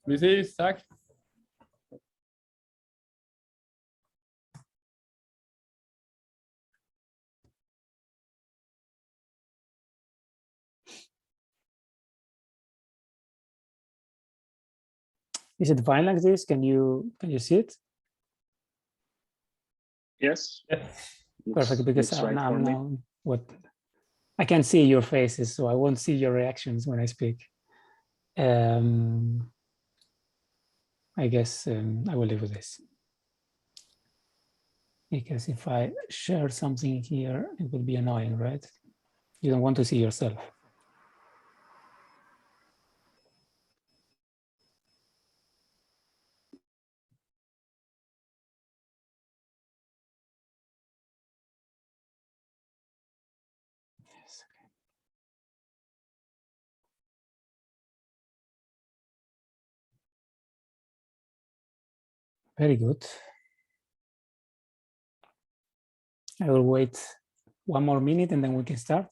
This is Zach. Is it fine like this? Can you see it? Yes. Yeah. Perfect, because right now what I can see your faces, so I won't see your reactions when I speak. I guess I will live with this. Because if I share something here, it will be annoying, right? You don't want to see yourself. Yes, okay. Very good. I will wait 1 more minute and then we can start.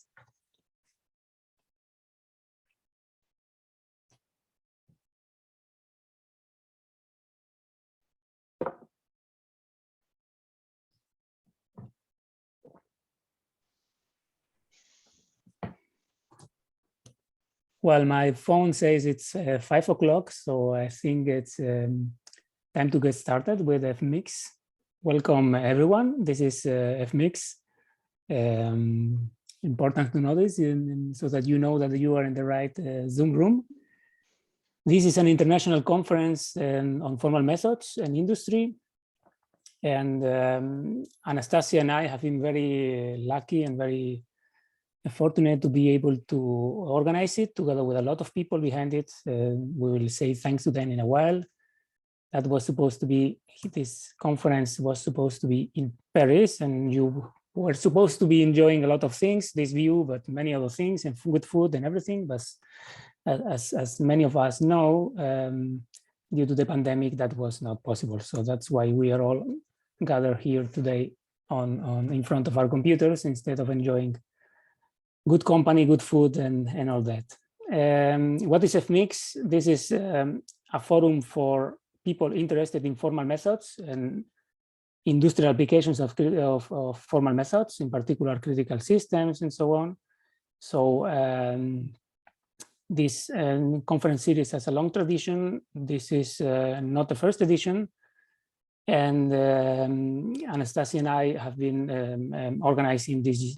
Well, my phone says it's 5 o'clock, so I think it's time to get started with Fmics. Welcome, everyone. This is Fmics. Important to notice so that you know that you are in the right Zoom room. This is an international conference on formal methods and industry. And Anastasia and I have been very lucky and very fortunate to be able to organize it together with a lot of people behind it. We will say thanks to them in a while. That was supposed to be, this conference was supposed to be in Paris, and you were supposed to be enjoying a lot of things, this view, but many other things, and food and everything. But as many of us know, due to the pandemic, that was not possible. So that's why we are all gathered here today in front of our computers instead of enjoying good company, good food, and all that. What is Fmics? This is a forum for people interested in formal methods and industrial applications of formal methods, in particular critical systems and so on. So this conference series has a long tradition. This is not the first edition. And Anastasia and I have been organizing this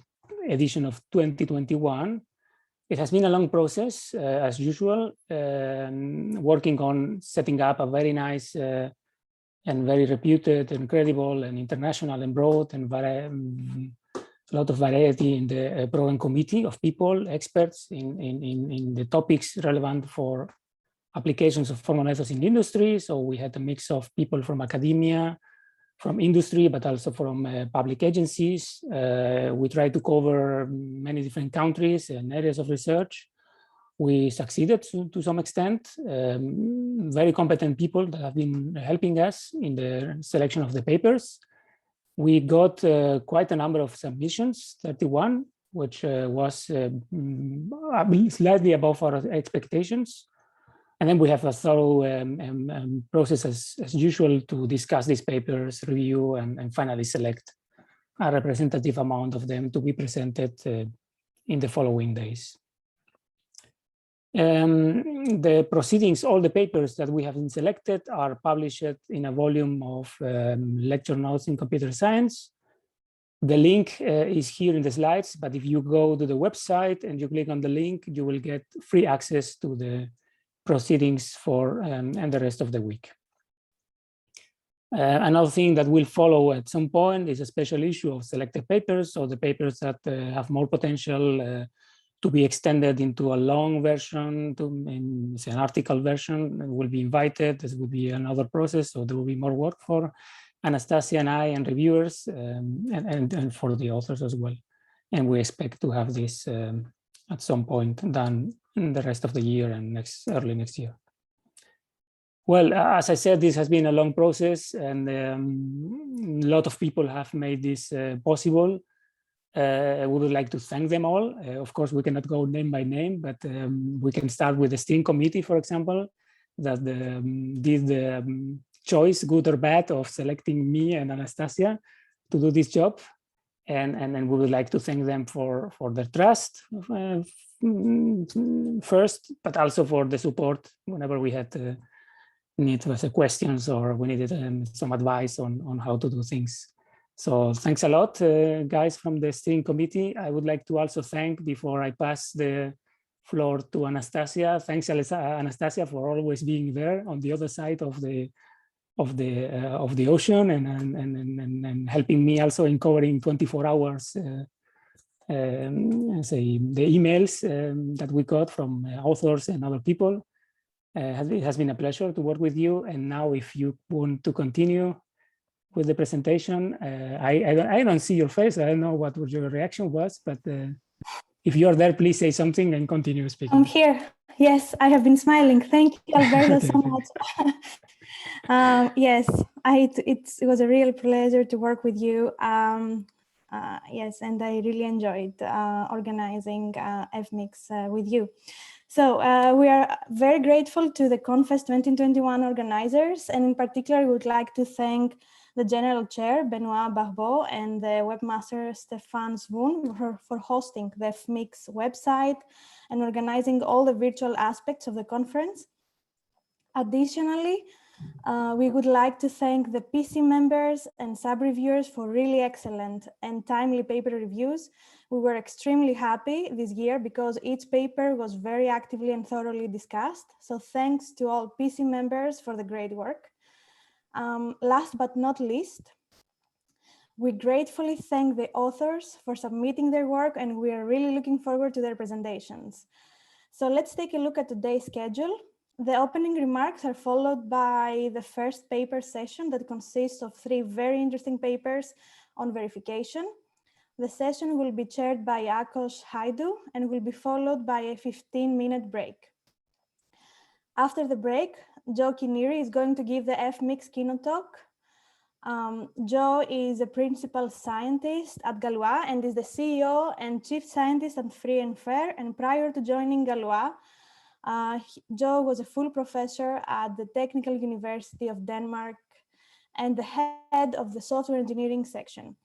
edition of 2021. It has been a long process, as usual, working on setting up a very nice and very reputed and credible and international and broad and a lot of variety in the program committee of people, experts in the topics relevant for applications of formal methods in industry. So we had a mix of people from academia, from industry, but also from public agencies. We tried to cover many different countries and areas of research. We succeeded to some extent. Very competent people that have been helping us in the selection of the papers. We got quite a number of submissions, 31, which was slightly above our expectations. And then we have a thorough process as usual to discuss these papers, review, and finally select a representative amount of them to be presented in the following days. The proceedings, all the papers that we have been selected are published in a volume of lecture notes in computer science. The link is here in the slides, but if you go to the website and you click on the link, you will get free access to the proceedings for and the rest of the week. Another thing that will follow at some point is a special issue of selected papers, so the papers that have more potential to be extended into a long version, say an article version, will be invited. This will be another process, so there will be more work for Anastasia and I and reviewers and for the authors as well. And we expect to have this at some point done in the rest of the year and early next year. Well, as I said, this has been a long process, and a lot of people have made this possible. we would like to thank them all. Of course, we cannot go name by name, but we can start with the steering committee, for example, that did the choice, good or bad, of selecting me and Anastasia to do this job. And we would like to thank them for their trust first, but also for the support whenever we had need questions or we needed some advice on how to do things. So thanks a lot, guys from the steering committee. I would like to also thank, before I pass the floor to Anastasia, thanks Anastasia for always being there on the other side of the ocean and helping me also in covering 24 hours say the emails that we got from authors and other people. It has been a pleasure to work with you. And now, if you want to continue with the presentation, I don't see your face. I don't know what your reaction was, but if you are there, please say something and continue speaking. I'm here. Yes, I have been smiling. Thank you, Alberto, so much. Yes, it was a real pleasure to work with you. Yes, and I really enjoyed organizing Fmics with you. So we are very grateful to the Confest 2021 organizers, and in particular, we would like to thank the General Chair, Benoit Barbeau, and the Webmaster, Fmics1 for hosting the Fmics website and organizing all the virtual aspects of the conference. Additionally, we would like to thank the PC members and sub-reviewers for really excellent and timely paper reviews. We were extremely happy this year because each paper was very actively and thoroughly discussed. So thanks to all PC members for the great work. Last but not least, we gratefully thank the authors for submitting their work, and we are really looking forward to their presentations. So let's take a look at today's schedule. The opening remarks are followed by the first paper session that consists of 3 very interesting papers on verification. The session will be chaired by Akos Haidu and will be followed by a 15-minute break. After the break, Joe Kiniri is going to give the Fmics keynote talk. Joe is a principal scientist at Galois and is the CEO and chief scientist at Free and Fair. And prior to joining Galois, Joe was a full professor at the Technical University of Denmark and the head of the software engineering section.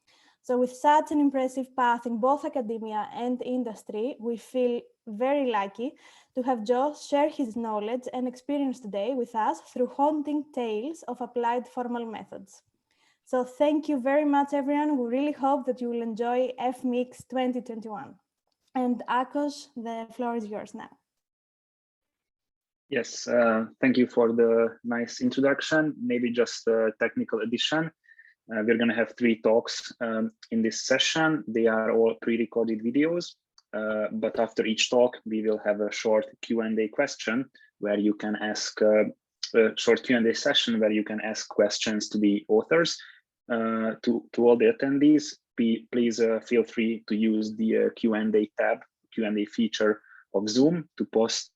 So with such an impressive path in both academia and industry, we feel very lucky to have Joe share his knowledge and experience today with us through haunting tales of applied formal methods. So thank you very much, everyone. We really hope that you will enjoy Fmics 2021. And Akos, the floor is yours now. Yes, thank you for the nice introduction. Maybe just a technical addition. We're going to have 3 talks in this session. They are all pre-recorded videos, but after each talk, we will have a short Q&A question where you can ask a short Q&A session where you can ask questions to the authors. To all the attendees, please feel free to use the Q&A tab, Q&A feature of Zoom to post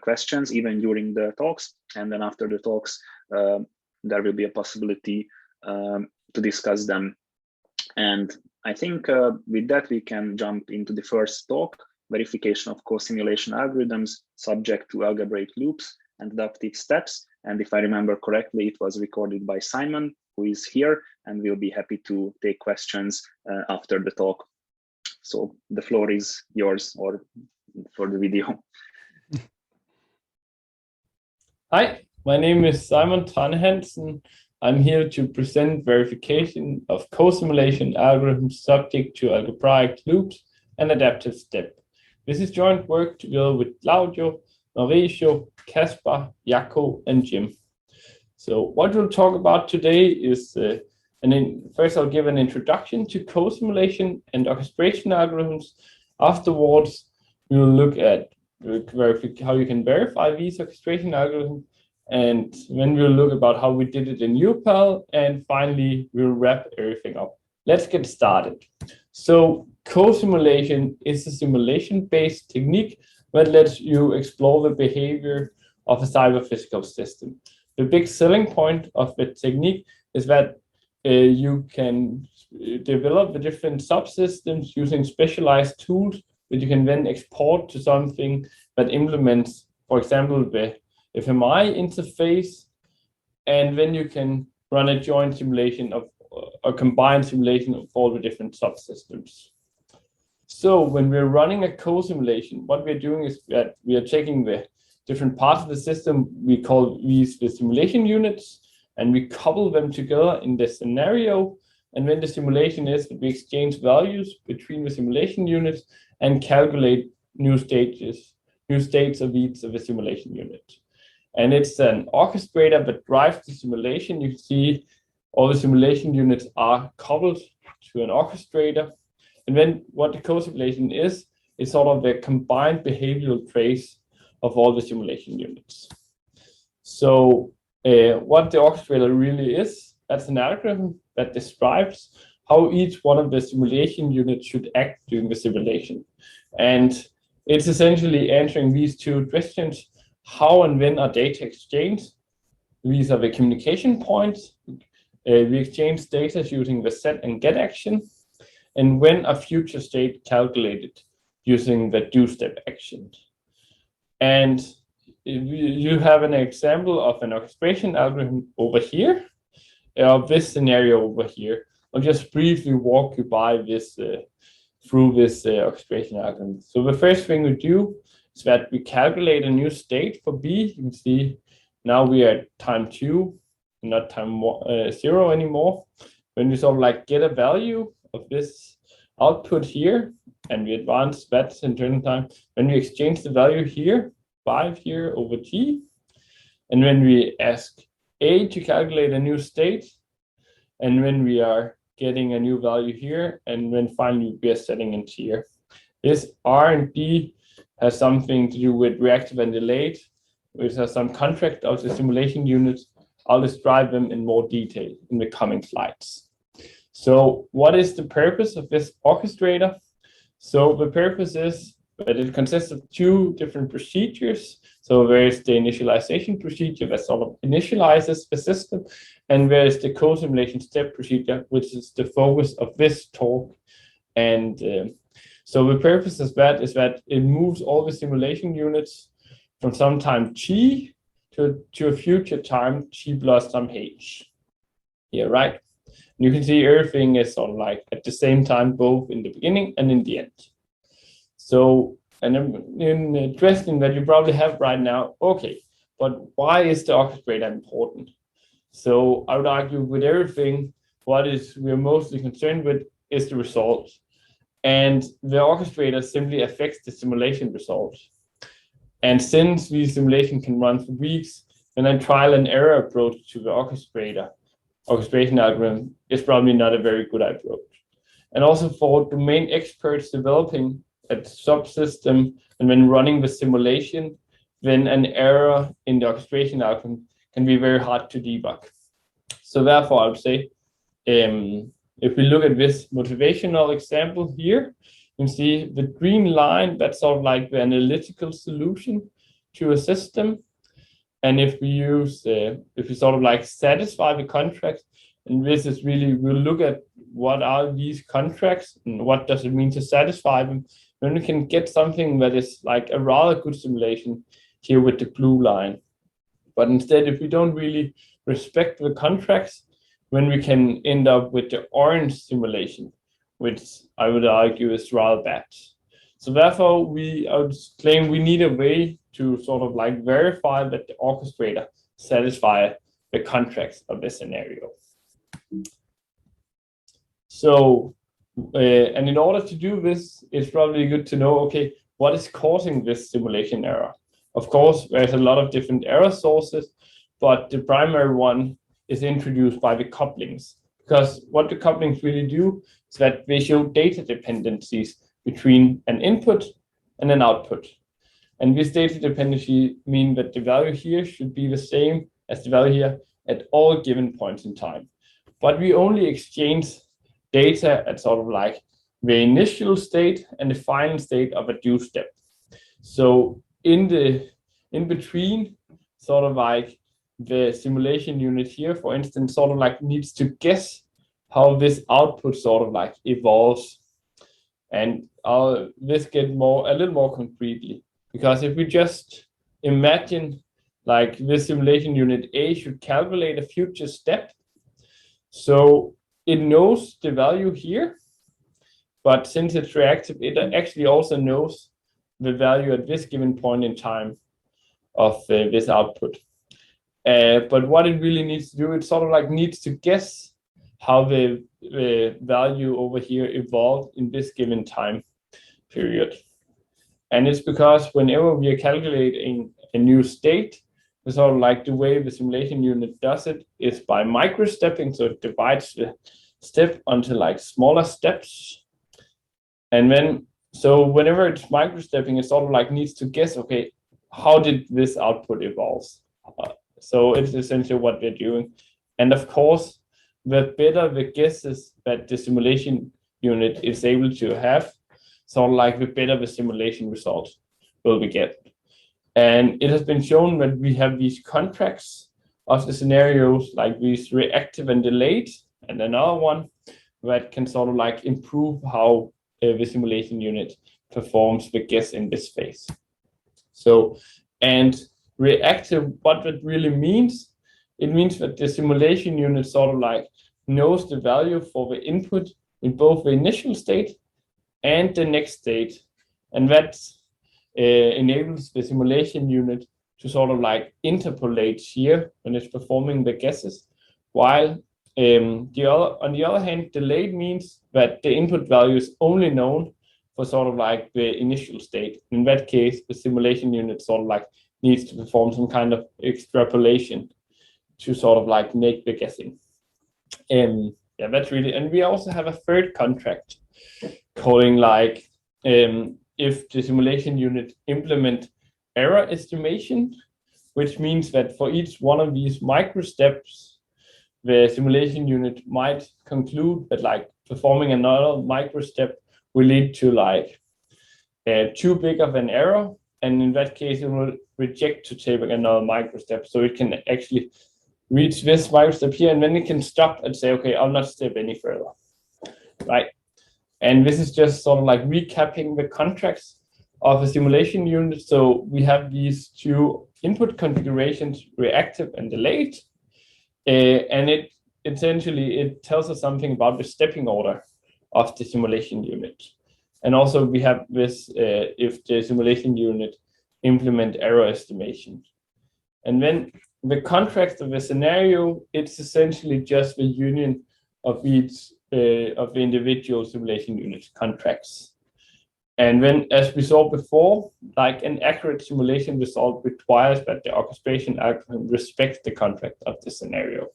questions even during the talks. And then after the talks, there will be a possibility to discuss them. And I think with that, we can jump into the first talk, verification of co-simulation algorithms subject to algebraic loops and adaptive steps. And if I remember correctly, it was recorded by Simon, who is here, and we'll be happy to take questions after the talk. So the floor is yours, or for the video. Hi, my name is Simon Trane Hansen. I'm here to present verification of co-simulation algorithms subject to algebraic loops and adaptive step. This is joint work together with Claudio, Mauricio, Caspar, Jaco, and Jim. So what we'll talk about today is, first I'll give an introduction to co-simulation and orchestration algorithms. Afterwards, we will look at how you can verify these orchestration algorithms, and then we'll look about how we did it in UPAL, and finally we'll wrap everything up. Let's get started. So co-simulation is a simulation-based technique that lets you explore the behavior of a cyber-physical system. The big selling point of the technique is that you can develop the different subsystems using specialized tools that you can then export to something that implements, for example, the FMI interface, and then you can run a joint simulation of a combined simulation of all the different subsystems. So when we're running a co-simulation, what we're doing is that we are taking the different parts of the system. We call these the simulation units, and we couple them together in this scenario. And then the simulation is that we exchange values between the simulation units and calculate new states of each of the simulation unit. And it's an orchestrator that drives the simulation. You can see all the simulation units are coupled to an orchestrator. And then what the co-simulation is sort of the combined behavioral trace of all the simulation units. So what the orchestrator really is, that's an algorithm that describes how each one of the simulation units should act during the simulation. And it's essentially answering these two questions: how and when are data exchanged? These are the communication points. We exchange data using the set and get action. And when are future state calculated using the do step action? And you have an example of an orchestration algorithm over here, of this scenario over here. I'll just briefly walk you by this through this orchestration algorithm. So the first thing we do is that we calculate a new state for B. You can see now we are at time 2, not time 0 anymore. When we sort of like get a value of this output here, and we advance that internal time, when we exchange the value here, 5 here over T, and when we ask A to calculate a new state, and when we are getting a new value here, and then finally we are setting in here. This R and D has something to do with reactive and delayed, which has some contract of the simulation units. I'll describe them in more detail in the coming slides. So what is the purpose of this orchestrator? So the purpose is that it consists of 2 different procedures. So there is the initialization procedure that sort of initializes the system, and there is the co-simulation step procedure, which is the focus of this talk. And so the purpose of that is that it moves all the simulation units from some time t to a future time t plus some h. Yeah, right. You can see everything is sort of like at the same time, both in the beginning and in the end. So, and in the question that you probably have right now, okay, but why is the orchestrator important? So I would argue with everything, we're mostly concerned with is the result. And the orchestrator simply affects the simulation results. And since the simulation can run for weeks, then a trial and error approach to the orchestration algorithm is probably not a very good approach. And also for domain experts developing a subsystem and when running the simulation, then an error in the orchestration algorithm can be very hard to debug. So therefore, I would say, if we look at this motivational example here, you can see the green line, that's sort of like the analytical solution to a system. And if we use, if we sort of like satisfy the contracts, and this is really, we'll look at what are these contracts and what does it mean to satisfy them, then we can get something that is like a rather good simulation here with the blue line. But instead, if we don't really respect the contracts, then we can end up with the orange simulation, which I would argue is rather bad. So therefore, I would claim we need a way to sort of like verify that the orchestrator satisfy the contracts of the scenario. So, and in order to do this, it's probably good to know, okay, what is causing this simulation error? Of course, there's a lot of different error sources, but the primary one is introduced by the couplings, because what the couplings really do is that they show data dependencies between an input and an output. And this data dependency means that the value here should be the same as the value here at all given points in time. But we only exchange data at sort of like the initial state and the final state of a do step. So in between, sort of like the simulation unit here, for instance, sort of like needs to guess how this output sort of like evolves. And I'll this get a little more concretely, because if we just imagine like this simulation unit A should calculate a future step, so it knows the value here, but since it's reactive, it actually also knows the value at this given point in time of this output. But what it really needs to do, it sort of like needs to guess how the value over here evolved in this given time period. And it's because whenever we are calculating a new state, it's sort of like the way the simulation unit does it is by micro-stepping. So it divides the step onto like smaller steps. And then, so whenever it's micro-stepping, it sort of like needs to guess, okay, how did this output evolve? So it's essentially what we're doing. And of course, the better the guesses that the simulation unit is able to have, sort of like the better the simulation results will we get. And it has been shown that we have these contracts of the scenarios, like these reactive and delayed, and another one that can sort of like improve how the simulation unit performs the guess in this phase. So, and reactive, what that really means, it means that the simulation unit sort of like knows the value for the input in both the initial state and the next state. And that enables the simulation unit to sort of like interpolate here when it's performing the guesses. While on the other hand, delayed means that the input value is only known for sort of like the initial state. In that case, the simulation unit sort of like needs to perform some kind of extrapolation to sort of like make the guessing. Yeah, that's really, and we also have a third contract calling like if the simulation unit implement error estimation, which means that for each one of these micro steps, the simulation unit might conclude that like performing another micro step will lead to like too big of an error, and in that case it will reject to take another micro step, so it can actually reach this micro step here, and then it can stop and say, okay, I'll not step any further, right? And this is just sort of like recapping the contracts of a simulation unit. So we have these two input configurations, reactive and delayed, and it essentially tells us something about the stepping order of the simulation unit. And also we have this if the simulation unit implement error estimation. And then the contract of the scenario, it's essentially just the union of each of the individual simulation unit contracts. And then, as we saw before, like an accurate simulation result requires that the orchestration algorithm respects the contract of the scenario.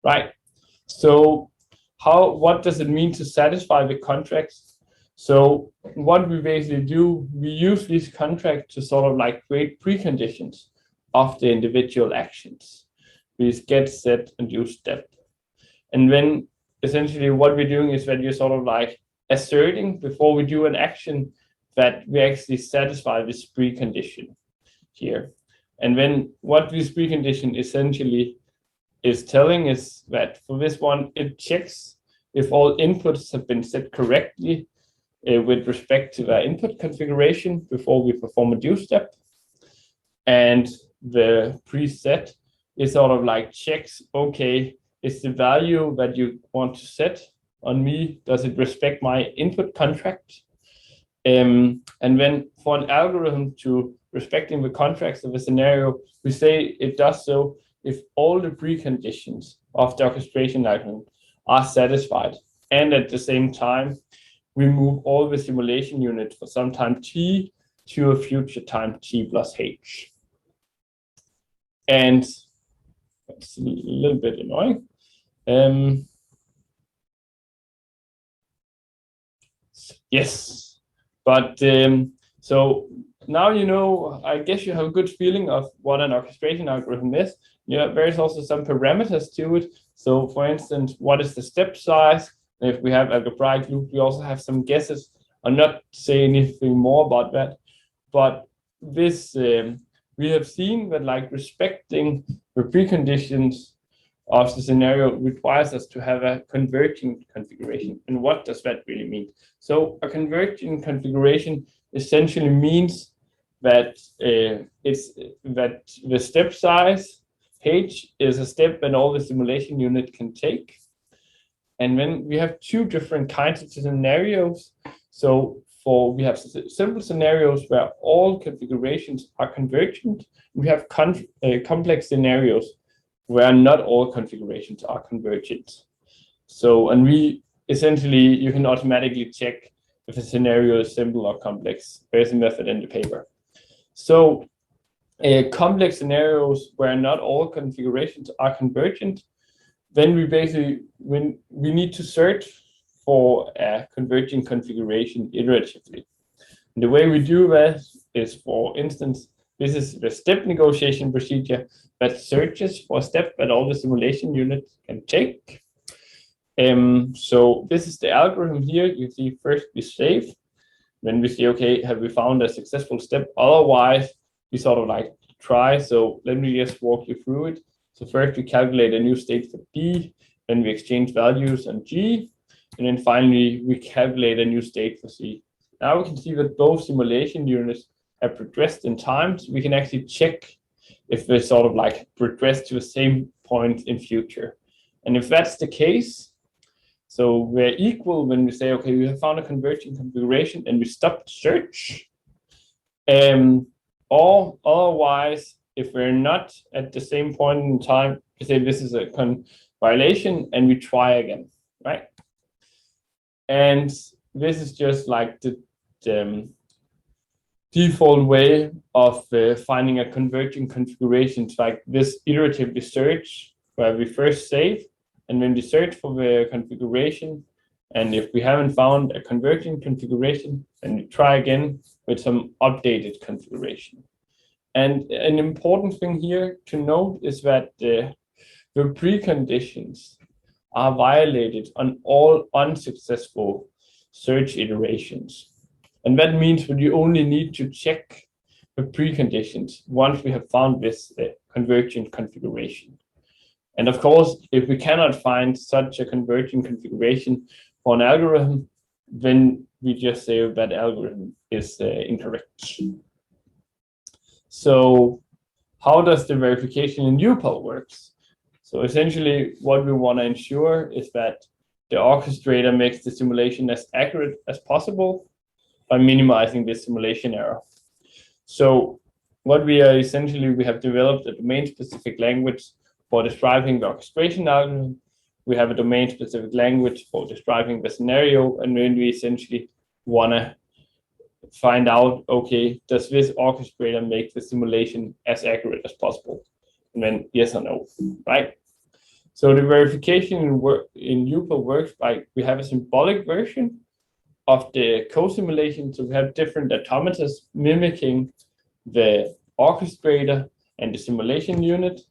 Right. So what does it mean to satisfy the contracts? So what we basically do, we use these contracts to sort of like create preconditions of the individual actions. We get, set, and use step. And then essentially what we're doing is that you're sort of like asserting before we do an action that we actually satisfy this precondition here. And then what this precondition essentially is telling is that for this one, it checks if all inputs have been set correctly with respect to the input configuration before we perform a do step. And the preset is sort of like checks, okay, is the value that you want to set on me, does it respect my input contract? And then for an algorithm to respecting the contracts of a scenario, we say it does so if all the preconditions of the orchestration algorithm are satisfied. And at the same time, we move all the simulation units for some time t to a future time t plus h. And it's a little bit annoying. Yes, but so now you know, I guess you have a good feeling of what an orchestration algorithm is. Yeah, there's also some parameters to it. So for instance, what is the step size? And if we have algebraic loop, we also have some guesses. I'll not say anything more about that, but this we have seen that like respecting the preconditions of the scenario requires us to have a converging configuration. And what does that really mean? So a converging configuration essentially means that that the step size h is a step that all the simulation unit can take. And then we have two different kinds of scenarios. So we have simple scenarios where all configurations are convergent. We have complex scenarios where not all configurations are convergent. So, and we essentially, you can automatically check if a scenario is simple or complex. There's a method in the paper. So complex scenarios where not all configurations are convergent, then we basically, when we need to search for a converging configuration iteratively. And the way we do that is, for instance, this is the step negotiation procedure that searches for a step that all the simulation units can take. So this is the algorithm here. You see, first we save. Then we say, okay, have we found a successful step? Otherwise, we sort of like try. So let me just walk you through it. So first we calculate a new state for B, then we exchange values on G, and then finally we calculate a new state for C. Now we can see that both simulation units have progressed in time, so we can actually check if they sort of like progress to the same point in future. And if that's the case, so we're equal when we say, okay, we have found a converging configuration and we stop the search. Or otherwise, if we're not at the same point in time, we say this is a violation and we try again, right? And this is just like the default way of finding a converging configuration. It's like this iterative search where we first save and then we search for the configuration. And if we haven't found a converging configuration, then we try again with some updated configuration. And an important thing here to note is that the preconditions are violated on all unsuccessful search iterations. And that means that you only need to check the preconditions once we have found this convergent configuration. And of course, if we cannot find such a convergent configuration for an algorithm, then we just say that algorithm is incorrect. So how does the verification in UPAL works? So essentially what we want to ensure is that the orchestrator makes the simulation as accurate as possible by minimizing the simulation error. So what we are essentially, we have developed a domain-specific language for describing the orchestration algorithm. We have a domain-specific language for describing the scenario, and then we essentially want to find out, okay, does this orchestrator make the simulation as accurate as possible? And then yes or no, right? So the verification in UPAL works by, we have a symbolic version of the co-simulation. So we have different automatons mimicking the orchestrator and the simulation unit.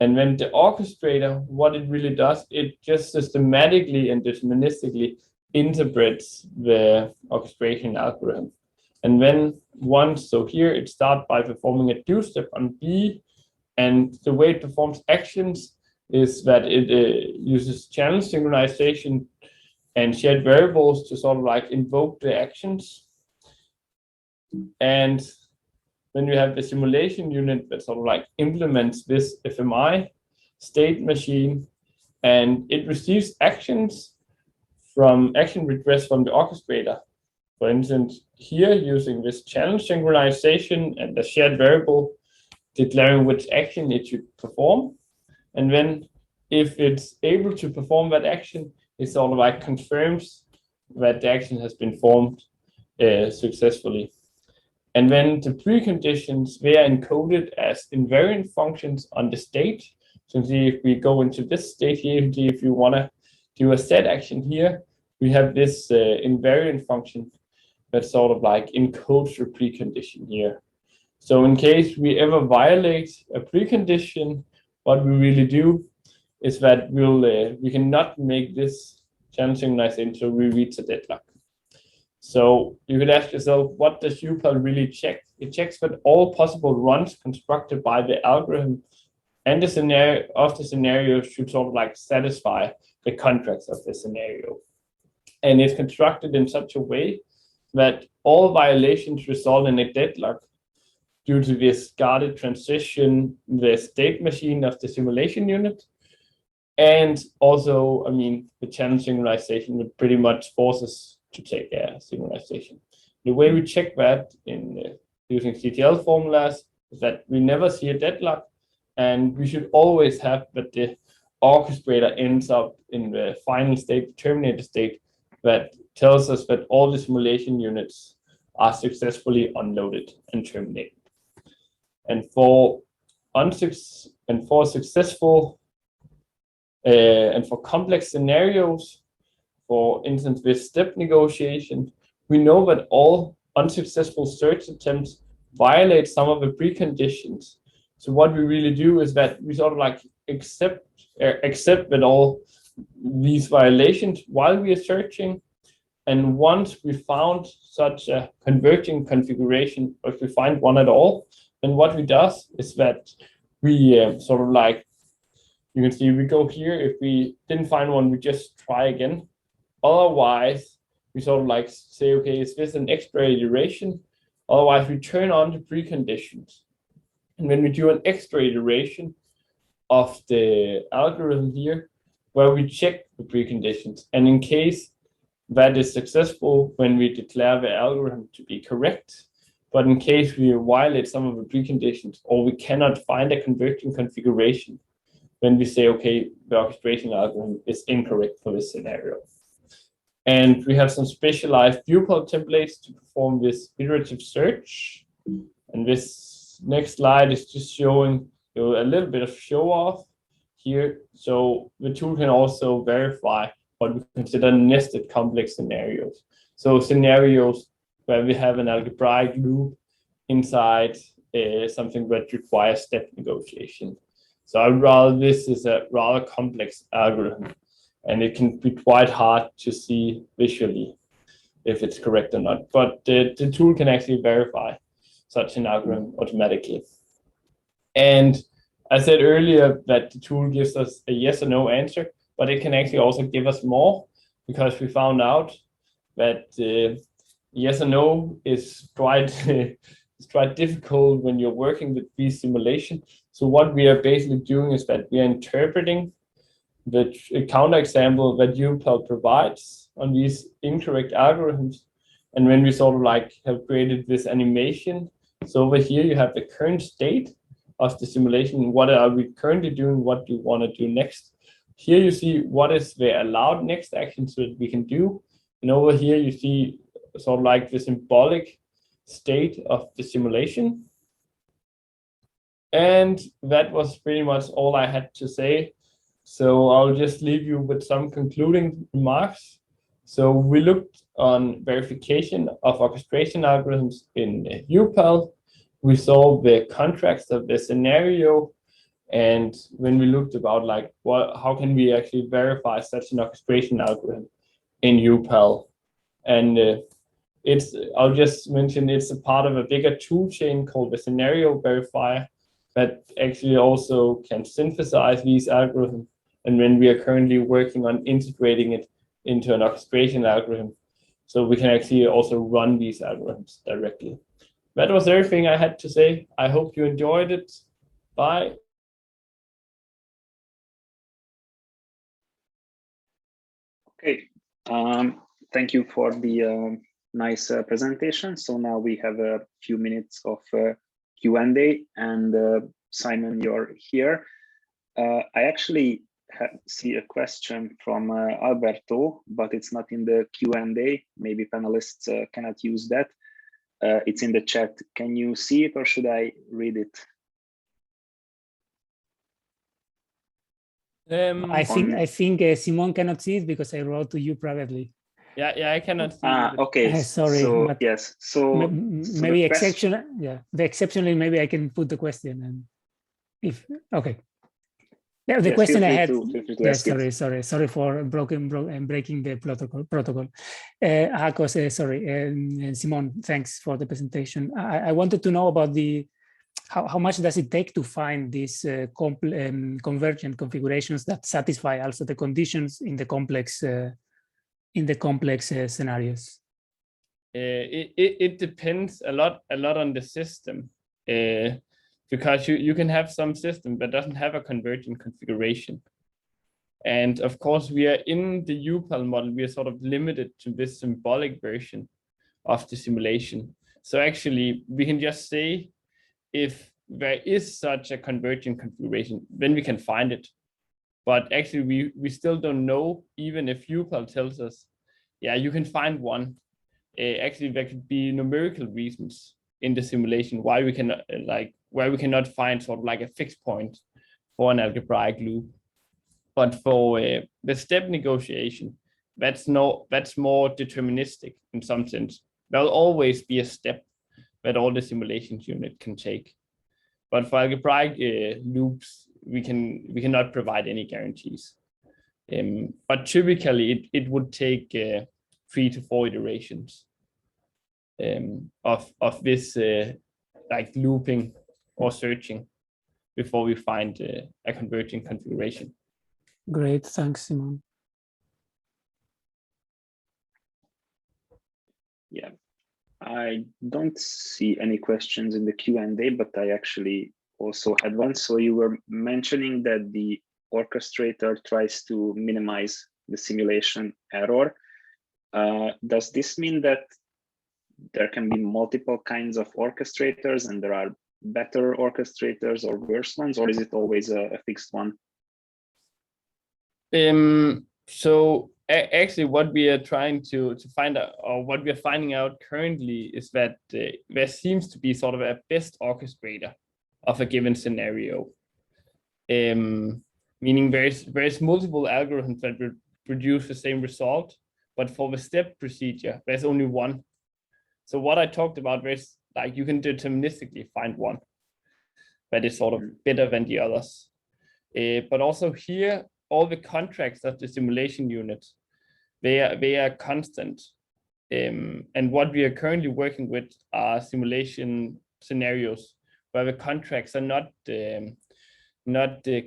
And then the orchestrator, what it really does, it just systematically and deterministically interprets the orchestration algorithm. And then once, so here it starts by performing a do step on B, and the way it performs actions is that it uses channel synchronization and shared variables to sort of like invoke the actions. And then you have the simulation unit that sort of like implements this FMI state machine, and it receives actions from action requests from the orchestrator. For instance, here using this channel synchronization and the shared variable declaring which action it should perform. And then if it's able to perform that action, it sort of like confirms that the action has been formed successfully. And then the preconditions, they are encoded as invariant functions on the state. So see, if we go into this state here, if you want to do a set action here, we have this invariant function that sort of like encodes the precondition here. So in case we ever violate a precondition, what we really do is that we cannot make this channel synchronization until we reach a deadlock. So you could ask yourself, what does UPAL really check? It checks that all possible runs constructed by the algorithm and the scenario should sort of like satisfy the contracts of the scenario. And it's constructed in such a way that all violations result in a deadlock due to this guarded transition, the state machine of the simulation unit. And also, I mean, the channel synchronization would pretty much force us to take a synchronization. The way we check that in using CTL formulas is that we never see a deadlock, and we should always have that the orchestrator ends up in the final state, the terminator state, that tells us that all the simulation units are successfully unloaded and terminated. And for successful and for complex scenarios, for instance, with step negotiation, we know that all unsuccessful search attempts violate some of the preconditions. So what we really do is that we sort of like accept that all these violations while we are searching. And once we found such a converging configuration, or if we find one at all, then what we do is that we sort of like, you can see we go here. If we didn't find one, we just try again. Otherwise, we sort of like say, okay, is this an extra iteration? Otherwise, we turn on the preconditions. And when we do an extra iteration of the algorithm here, where we check the preconditions, and in case that is successful, when we declare the algorithm to be correct, but in case we violate some of the preconditions or we cannot find a converging configuration, then we say, okay, the orchestration algorithm is incorrect for this scenario. And we have some specialized viewport templates to perform this iterative search. And this next slide is just showing you a little bit of show off here. So the tool can also verify what we consider nested complex scenarios. So scenarios where we have an algebraic loop inside something that requires step negotiation. So this is a rather complex algorithm, and it can be quite hard to see visually if it's correct or not. But the tool can actually verify such an algorithm automatically. And I said earlier that the tool gives us a yes or no answer, but it can actually also give us more, because we found out that yes or no is quite it's quite difficult when you're working with these simulations. So what we are basically doing is that we are interpreting the counterexample that UPL provides on these incorrect algorithms. And when we sort of like have created this animation, so over here you have the current state of the simulation. What are we currently doing? What do you want to do next? Here you see what is the allowed next action so that we can do. And over here you see sort of like the symbolic state of the simulation. And that was pretty much all I had to say. So I'll just leave you with some concluding remarks. So we looked on verification of orchestration algorithms in UPL. We saw the contracts of the scenario. And when we looked about like how can we actually verify such an orchestration algorithm in UPL. And I'll just mention it's a part of a bigger tool chain called the scenario verifier that actually also can synthesize these algorithms. And when we are currently working on integrating it into an orchestration algorithm, so we can actually also run these algorithms directly. That was everything I had to say. I hope you enjoyed it. Bye. Okay, thank you for the nice presentation. So now we have a few minutes of Q&A, and Simon, you're here. I actually see a question from Alberto, but it's not in the Q&A. Maybe panelists cannot use that. It's in the chat. Can you see it, or should I read it? I think Simon cannot see it because I wrote to you privately. Yeah, I cannot see it. Okay. Sorry. So, yes. So maybe exceptional. Yeah, the exceptionally maybe I can put the question, and if okay. Yeah, the question I had. Sorry for breaking the protocol. Akos, sorry, and Simon, thanks for the presentation. I wanted to know about the how much does it take to find these convergent configurations that satisfy also the conditions in the complex scenarios? It depends a lot on the system, because you can have some system that doesn't have a convergent configuration. And of course, we are in the UPAL model, we are sort of limited to this symbolic version of the simulation. So actually, we can just say if there is such a convergent configuration, then we can find it. But actually, we still don't know, even if UPAL tells us, yeah, you can find one. Actually, there could be numerical reasons in the simulation why we cannot, where we cannot find sort of like a fixed point for an algebraic loop. But for the step negotiation, that's more deterministic in some sense. There'll always be a step that all the simulations unit can take. But for algebraic loops, we cannot provide any guarantees. But typically, it would take 3 to 4 iterations of this like looping or searching before we find a converging configuration. Great, thanks, Simon. Yeah, I don't see any questions in the Q&A, but I actually also had one. So you were mentioning that the orchestrator tries to minimize the simulation error. Does this mean that there can be multiple kinds of orchestrators and there are better orchestrators or worse ones, or is it always a fixed one? So actually what we are trying to find out, or what we are finding out currently, is that there seems to be sort of a best orchestrator of a given scenario. Meaning there's multiple algorithms that will produce the same result, but for the step procedure, there's only one. So what I talked about, there's like you can deterministically find one that is sort of better than the others. But also here, all the contracts of the simulation unit, they are constant. And what we are currently working with are simulation scenarios where the contracts are not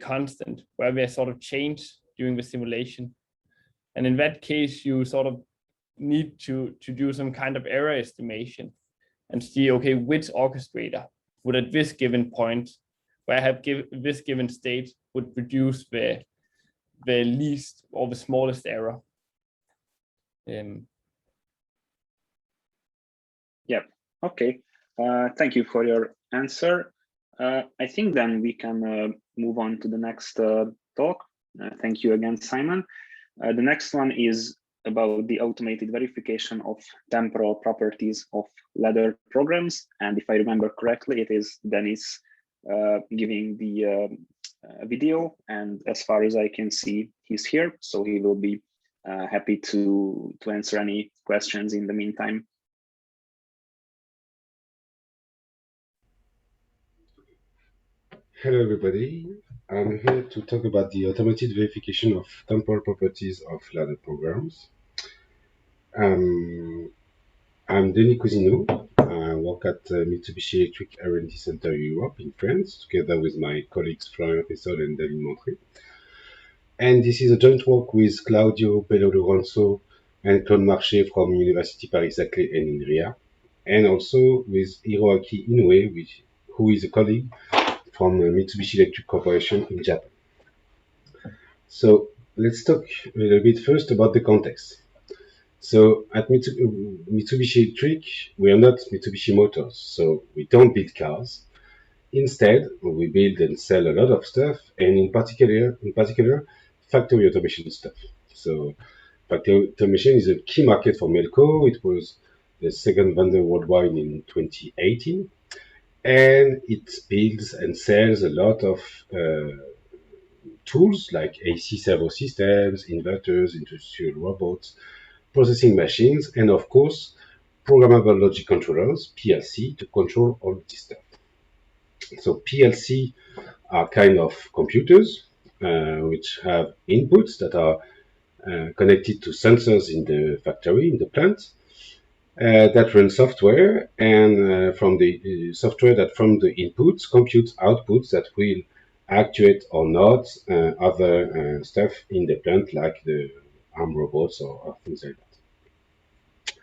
constant, where they sort of change during the simulation. And in that case, you sort of need to do some kind of error estimation and see, okay, which orchestrator would at this given point, where I have this given state, would produce the least or the smallest error. Yeah, okay. Thank you for your answer. I think then we can move on to the next talk. Thank you again, Simon. The next one is about the automated verification of temporal properties of ladder programs. And if I remember correctly, it is Dennis giving the video. And as far as I can see, he's here. So he will be happy to answer any questions in the meantime. Hello, everybody. I'm here to talk about the automated verification of temporal properties of ladder programs. I'm Denis Cousineau. I work at Mitsubishi Electric R&D Center Europe in France, together with my colleagues Florian Pessol and David Montré. And this is a joint work with Claudio Bello Lorenzo and Claude Marché from University Paris-Saclay and INRIA, and also with Hiroaki Inoue, who is a colleague from Mitsubishi Electric Corporation in Japan. So let's talk a little bit first about the context. So at Mitsubishi Electric, we are not Mitsubishi Motors, so we don't build cars. Instead, we build and sell a lot of stuff, and in particular, factory automation stuff. So factory automation is a key market for Melco. It was the second vendor worldwide in 2018. And it builds and sells a lot of tools like AC servo systems, inverters, industrial robots, processing machines, and of course, programmable logic controllers, PLC, to control all this stuff. So PLC are kind of computers which have inputs that are connected to sensors in the factory, in the plant. that runs software, and from the software that from the inputs computes outputs that will actuate or not other stuff in the plant, like the arm robots or things like that.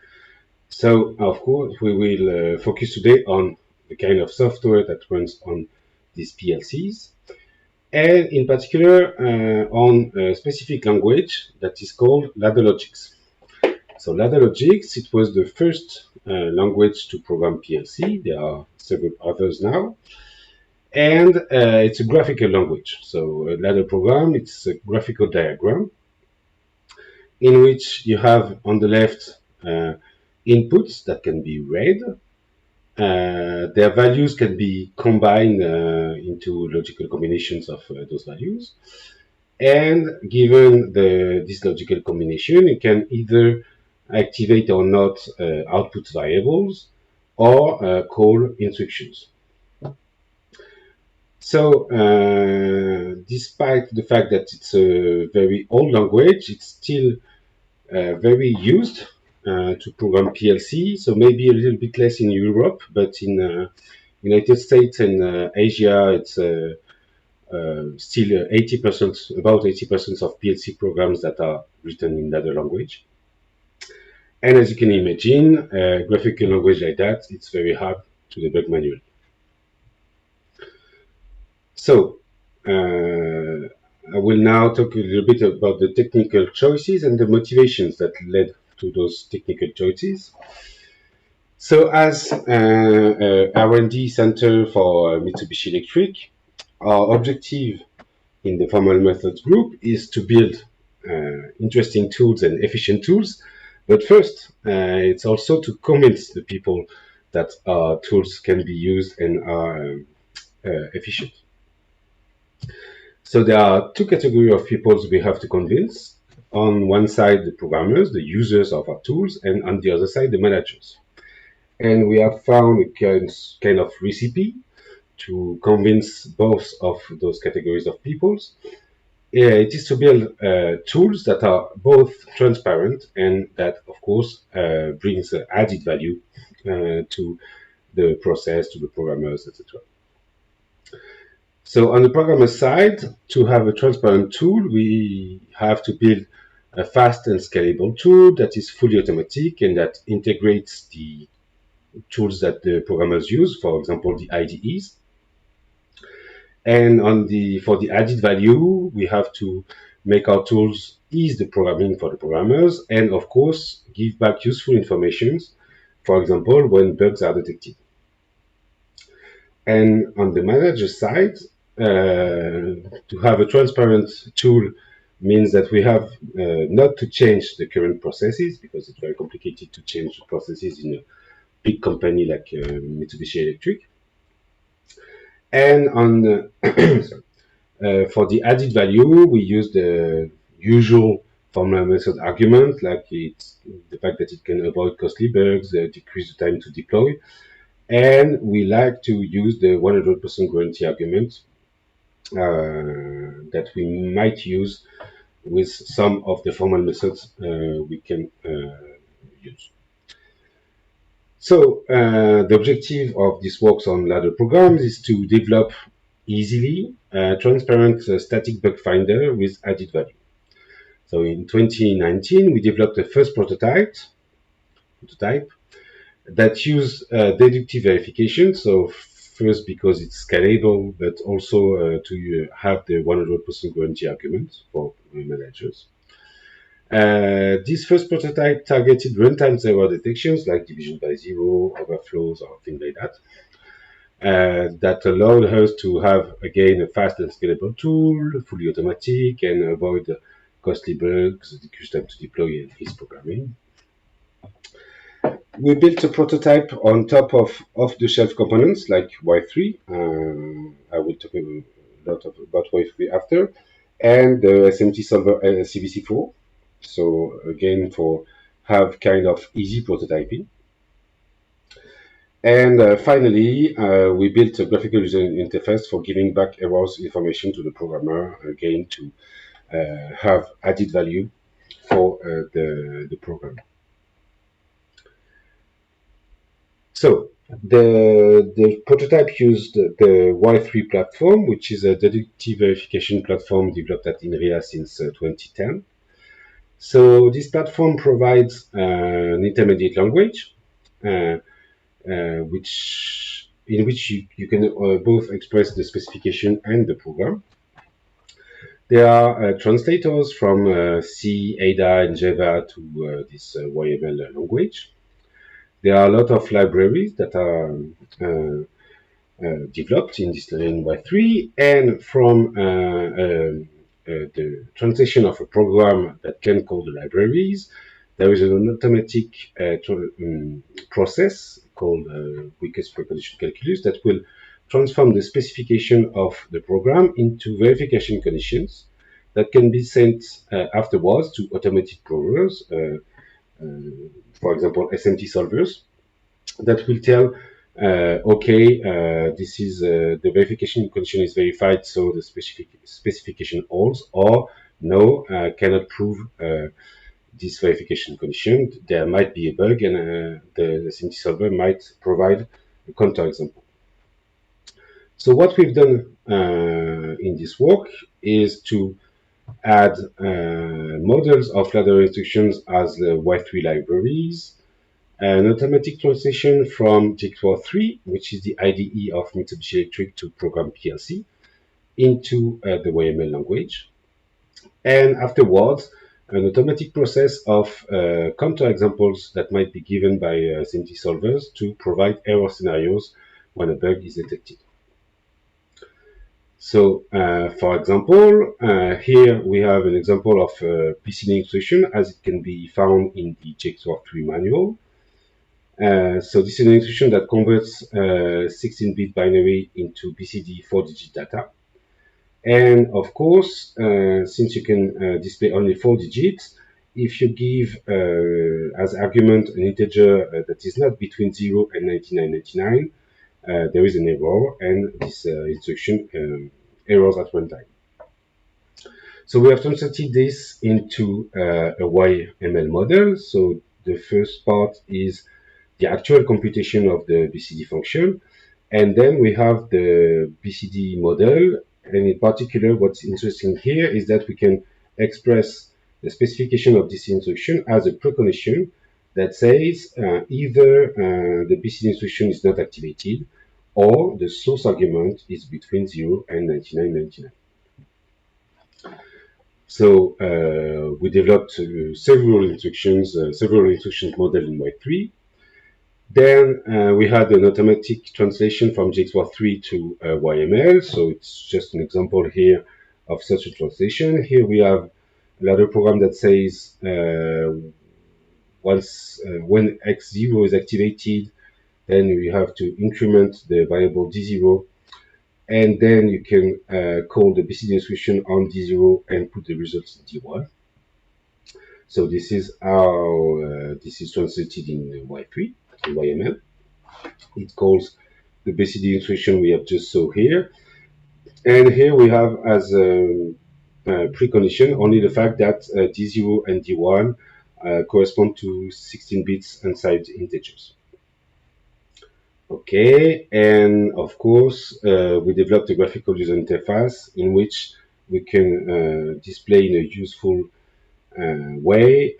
So, of course, we will focus today on the kind of software that runs on these PLCs, and in particular on a specific language that is called LadderLogix. So LadderLogix, it was the first language to program PLC. There are several others now. And it's a graphical language. So a ladder program, it's a graphical diagram in which you have on the left inputs that can be read. Their values can be combined into logical combinations of those values. And given this logical combination, you can either activate or not output variables or call instructions. So, despite the fact that it's a very old language, it's still very used to program PLC. So maybe a little bit less in Europe, but in United States and Asia, it's still 80%, about 80% of PLC programs that are written in ladder language. And as you can imagine, a graphical language like that, it's very hard to debug manually. So, I will now talk a little bit about the technical choices and the motivations that led to those technical choices. So, as R&D center for Mitsubishi Electric, our objective in the formal methods group is to build interesting tools and efficient tools. But first, it's also to convince the people that our tools can be used and are efficient. So there are two categories of people we have to convince. On one side, the programmers, the users of our tools, and on the other side, the managers. And we have found a kind of recipe to convince both of those categories of peoples. It is to build tools that are both transparent and that, of course, brings added value to the process, to the programmers, etc. So on the programmer side, to have a transparent tool, we have to build a fast and scalable tool that is fully automatic and that integrates the tools that the programmers use, for example, the IDEs. And for the added value, we have to make our tools ease the programming for the programmers and, of course, give back useful information, for example, when bugs are detected. And on the manager side, to have a transparent tool means that we have not to change the current processes, because it's very complicated to change the processes in a big company like Mitsubishi Electric. And on for the added value, we use the usual formal method argument, like it's the fact that it can avoid costly bugs, decrease the time to deploy. And we like to use the 100% guarantee argument that we might use with some of the formal methods we can use. So the objective of this works on ladder programs is to develop easily transparent static bug finder with added value. So in 2019, we developed the first prototype that used deductive verification. So first, because it's scalable, but also to have the 100% guarantee argument for managers. This first prototype targeted runtime error detections like division by zero, overflows, or things like that. That allowed us to have, again, a fast and scalable tool, fully automatic, and avoid costly bugs, decrease time to deploy, and ease programming. We built a prototype on top of off-the-shelf components like Y3. I will talk a lot about Y3 after, and the SMT solver CVC4. So again, for have kind of easy prototyping. And finally, we built a graphical user interface for giving back errors information to the programmer, again to have added value for the program. So the prototype used the Y3 platform, which is a deductive verification platform developed at INRIA since 2010. So this platform provides an intermediate language, in which you can both express the specification and the program. There are translators from C, Ada, and Java to this YML language. There are a lot of libraries that are developed in this in Y3, and from the translation of a program that can call the libraries, there is an automatic process called weakest precondition calculus that will transform the specification of the program into verification conditions that can be sent afterwards to automated programmers, for example, SMT solvers, that will tell, this is the verification condition is verified, so the specification holds, or no, cannot prove this verification condition. There might be a bug, and the SMT solver might provide a counterexample. So what we've done in this work is to add models of ladder instructions as the Y3 libraries, an automatic translation from JXOR3, which is the IDE of Mitsubishi Electric to program PLC, into the YML language. And afterwards, an automatic process of counterexamples that might be given by SMT solvers to provide error scenarios when a bug is detected. So, for example, here we have an example of a BCD instruction as it can be found in the JXOR3 manual. So this is an instruction that converts 16-bit binary into BCD 4-digit data. And of course, since you can display only 4 digits, if you give as argument an integer that is not between 0 and 9999, there is an error, and this instruction errors at runtime. So we have translated this into a YML model. So the first part is the actual computation of the BCD function, and then we have the BCD model. And in particular, what's interesting here is that we can express the specification of this instruction as a precondition that says either the BCD instruction is not activated, or the source argument is between 0 and 9999. So we developed several instructions model in Y3. Then we had an automatic translation from JXOR3 to YML. So it's just an example here of such a translation. Here we have a ladder program that says when x0 is activated, then you have to increment the variable d0, and then you can call the BCD instruction on d0 and put the results in d1. So this is how this is translated in Y3, in YML. It calls the BCD instruction we have just saw here. And here we have as a precondition only the fact that D0 and D1 correspond to 16 bits inside integers. Okay, and of course, we developed a graphical user interface in which we can display in a useful way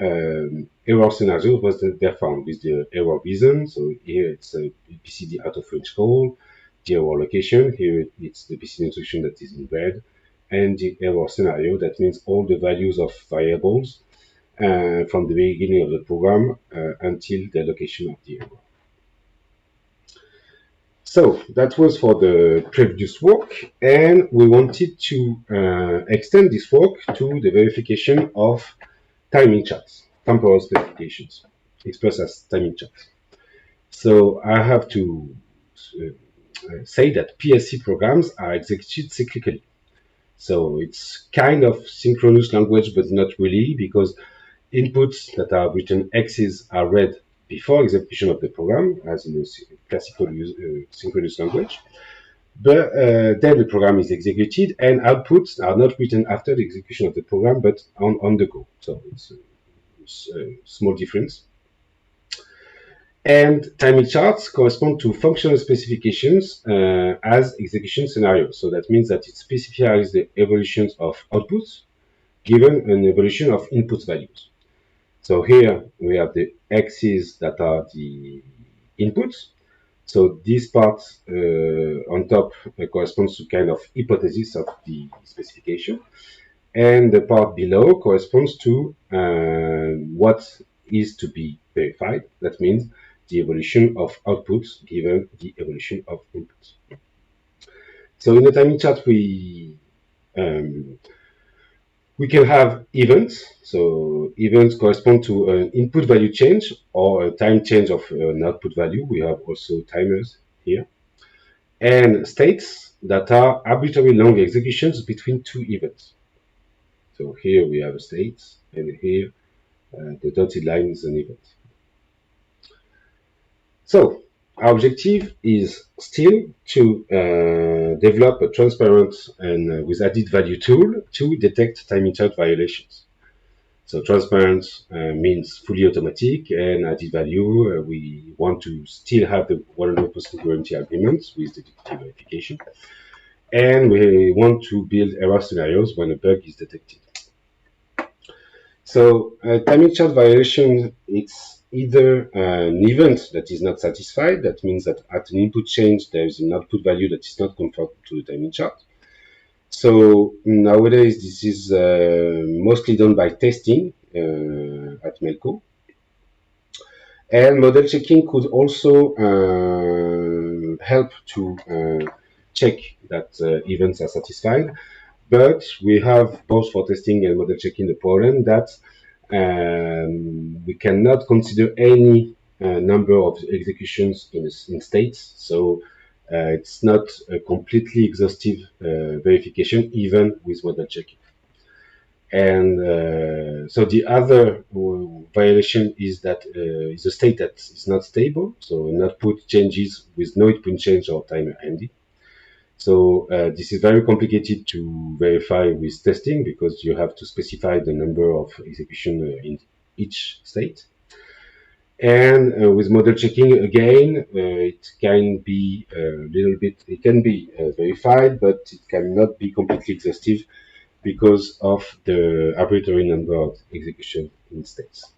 error scenarios was they're found with the error reason. So here it's a BCD out of range call, the error location. Here it's the BCD instruction that is in red, and the error scenario. That means all the values of variables from the beginning of the program until the location of the error. So that was for the previous work, and we wanted to extend this work to the verification of timing charts, temporal specifications, expressed as timing charts. So I have to say that PSC programs are executed cyclically. So it's kind of synchronous language, but not really, because inputs that are written X's are read before execution of the program, as in a classical synchronous language. But then the program is executed, and outputs are not written after the execution of the program, but on the go. So it's a small difference. And timing charts correspond to functional specifications as execution scenarios. So that means that it specifies the evolutions of outputs given an evolution of input values. So here we have the x's that are the inputs. So this part on top corresponds to kind of hypothesis of the specification. And the part below corresponds to what is to be verified. That means the evolution of outputs given the evolution of inputs. So in the timing chart, we can have events. So events correspond to an input value change or a time change of an output value. We have also timers here. And states that are arbitrary long executions between two events. So here we have a state, and here the dotted line is an event. So our objective is still to develop a transparent and with added value tool to detect timing chart violations. So transparent means fully automatic, and added value, we want to still have the 100% guarantee agreement with the verification. And we want to build error scenarios when a bug is detected. So timing chart violation, it's either an event that is not satisfied. That means that at an input change, there is an output value that is not conform to the timing chart. So nowadays, this is mostly done by testing at Melco. And model checking could also help to check that events are satisfied. But we have both for testing and model checking the problem that we cannot consider any number of executions in states. So it's not a completely exhaustive verification, even with model checking. And so the other violation is that is a state that is not stable. So an output changes with no input change or timer ending. So this is very complicated to verify with testing because you have to specify the number of execution in each state. And with model checking, again, it can be a little bit, it can be verified, but it cannot be completely exhaustive because of the arbitrary number of execution in states.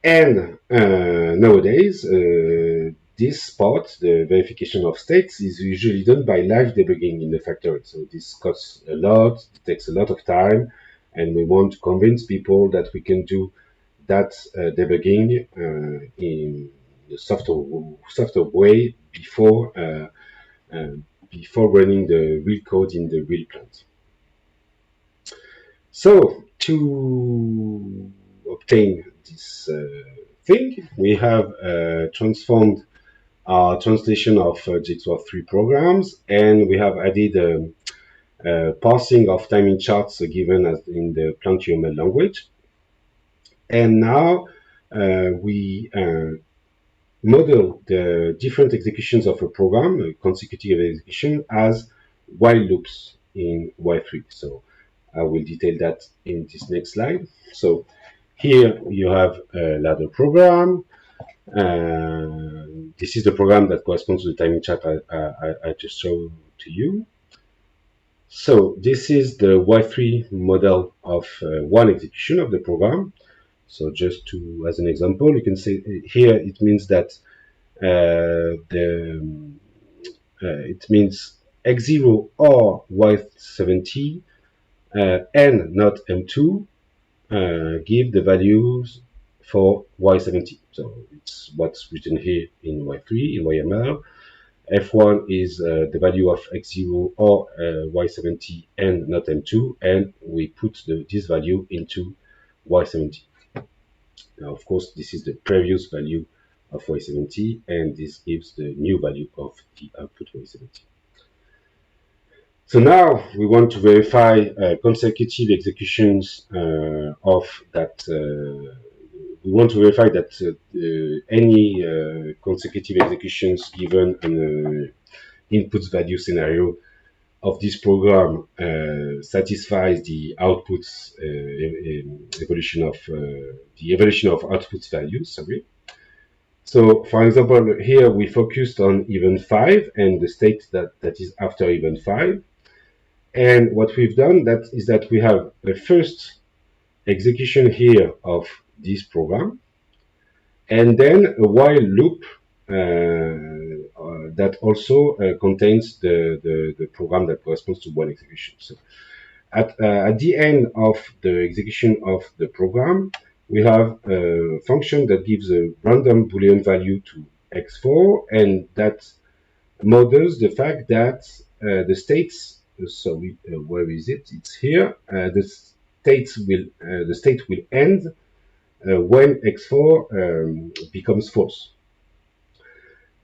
And nowadays, this part, the verification of states, is usually done by live debugging in the factory. So this costs a lot, it takes a lot of time, and we want to convince people that we can do that debugging in the software way before running the real code in the real plant. So to obtain this thing, we have transformed our translation of JIT3 programs, and we have added parsing of timing charts given as in the plant UML language. And now we model the different executions of a program, consecutive execution, as while loops in Y3. So I will detail that in this next slide. So here you have a ladder program. This is the program that corresponds to the timing chart I just showed to you. So this is the Y3 model of one execution of the program. So just to, as an example, you can say here it means that it means X0 or Y70 and not M2 give the values for Y70. So it's what's written here in Y3, in YML. F1 is the value of X0 or Y70 and not M2, and we put this value into Y70. Now, of course, this is the previous value of Y70, and this gives the new value of the output Y70. So now we want to verify consecutive executions of that. We want to verify that any consecutive executions given an input value scenario of this program satisfies the outputs evolution of the evaluation of output values. Sorry. So, for example, here we focused on event 5 and the state that is after event 5. And what we've done is that we have a first execution here of this program, and then a while loop that also contains the program that corresponds to one execution. So at the end of the execution of the program, we have a function that gives a random Boolean value to x4, and that models the fact that the states, where is it? It's here. The state will end when x4 becomes false.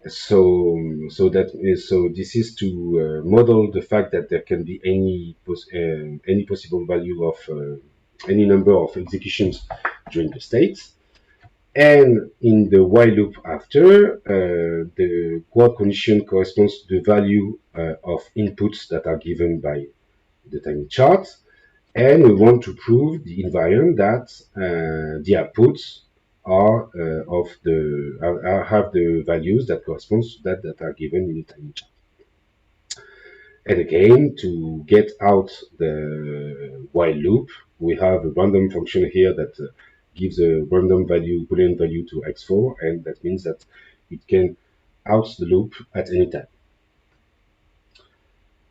So this is to model the fact that there can be any possible value of any number of executions during the states. And in the while loop after, the quad condition corresponds to the value of inputs that are given by the tiny chart. And we want to prove the invariant that the outputs are have the values that correspond to that are given in the tiny chart. And again, to get out the while loop, we have a random function here that gives a random Boolean value to x4, and that means that it can out the loop at any time.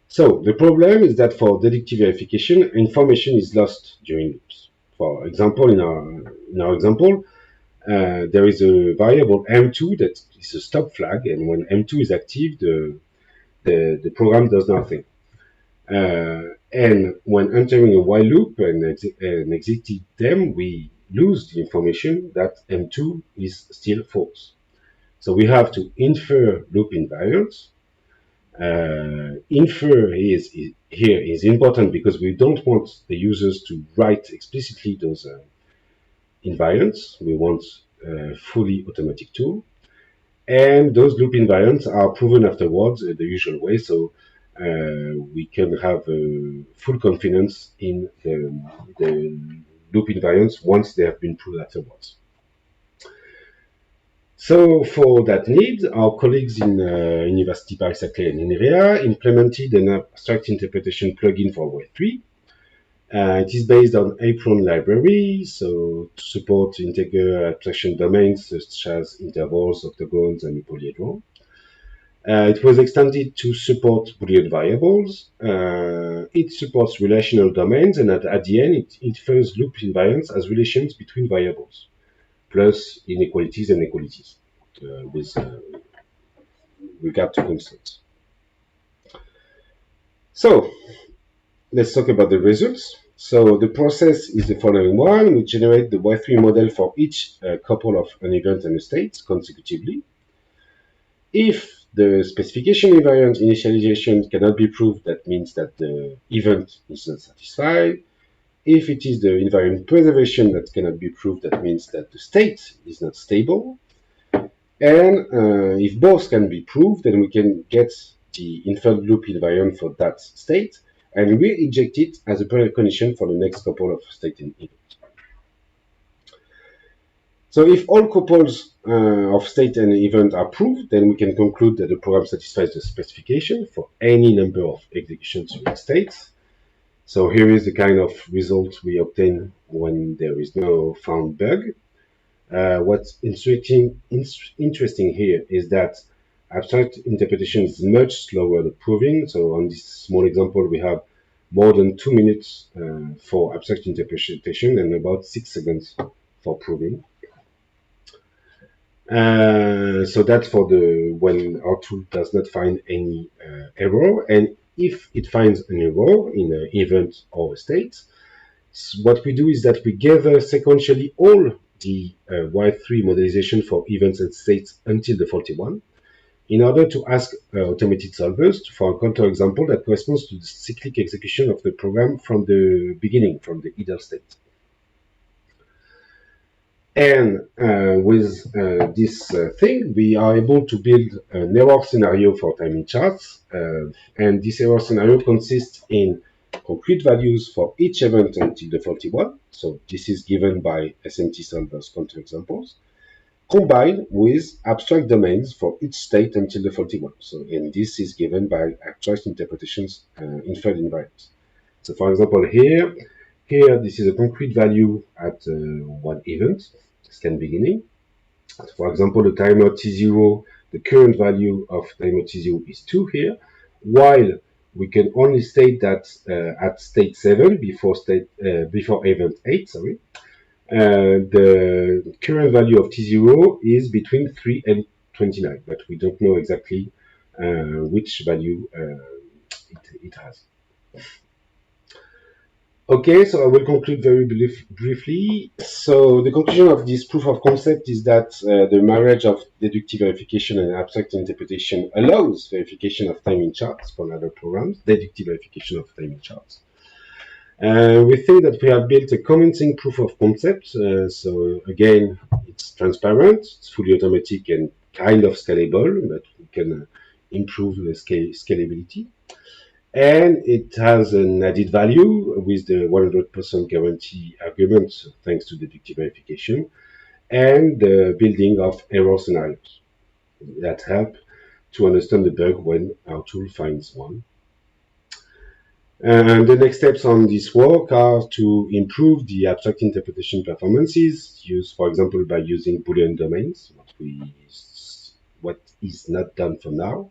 So the problem is that for deductive verification, information is lost during loops. For example, in our example, there is a variable m2 that is a stop flag, and when m2 is active, the program does nothing. And when entering a while loop and exiting them, we lose the information that m2 is still false. So we have to infer loop invariants. Infer here is important because we don't want the users to write explicitly those invariants. We want a fully automatic tool. And those loop invariants are proven afterwards the usual way, so we can have full confidence in the loop invariants once they have been proved afterwards. So for that need, our colleagues in University Paris-Saclay and INRIA implemented an abstract interpretation plugin for Web3. It is based on Apron library, so to support integer abstraction domains such as intervals, octagons, and polyhedron. It was extended to support Boolean variables. It supports relational domains, and at the end, it infers loop invariants as relations between variables, plus inequalities and equalities with regard to constants. So let's talk about the results. So the process is the following one. We generate the Y3 model for each couple of an event and a state consecutively. If the specification invariant initialization cannot be proved, that means that the event is not satisfied. If it is the invariant preservation that cannot be proved, that means that the state is not stable. And if both can be proved, then we can get the inferred loop invariant for that state and re-inject it as a precondition for the next couple of state and event. So if all couples of state and event are proved, then we can conclude that the program satisfies the specification for any number of executions during states. So here is the kind of result we obtain when there is no found bug. What's interesting here is that abstract interpretation is much slower than proving. So on this small example, we have more than 2 minutes for abstract interpretation and about 6 seconds for proving. So that's for when our tool does not find any error, and if it finds an error in an event or a state, what we do is that we gather sequentially all the Y3 modelization for events and states until the faulty one, in order to ask automated solvers for a counterexample that corresponds to the cyclic execution of the program from the beginning, from the idle state. And with this thing, we are able to build an error scenario for timing charts. And this error scenario consists in concrete values for each event until the 41. So this is given by SMT solvers counterexamples, combined with abstract domains for each state until the 41. So, and this is given by abstract interpretations inferred invariants. So for example, here, this is a concrete value at one event, scan beginning. So for example, the timer T0, the current value of timer T0 is 2 here, while we can only state that at state 7, before event 8, sorry, the current value of T0 is between 3 and 29, but we don't know exactly which value it has. Okay, so I will conclude very briefly. So the conclusion of this proof of concept is that the marriage of deductive verification and abstract interpretation allows verification of timing charts for other programs, deductive verification of timing charts. We think that we have built a convincing proof of concept. So again, it's transparent, it's fully automatic and kind of scalable, but we can improve the scalability. And it has an added value with the 100% guarantee argument, thanks to deductive verification, and the building of error scenarios that help to understand the bug when our tool finds one. And the next steps on this work are to improve the abstract interpretation performances, used, for example, by using Boolean domains, what is not done for now.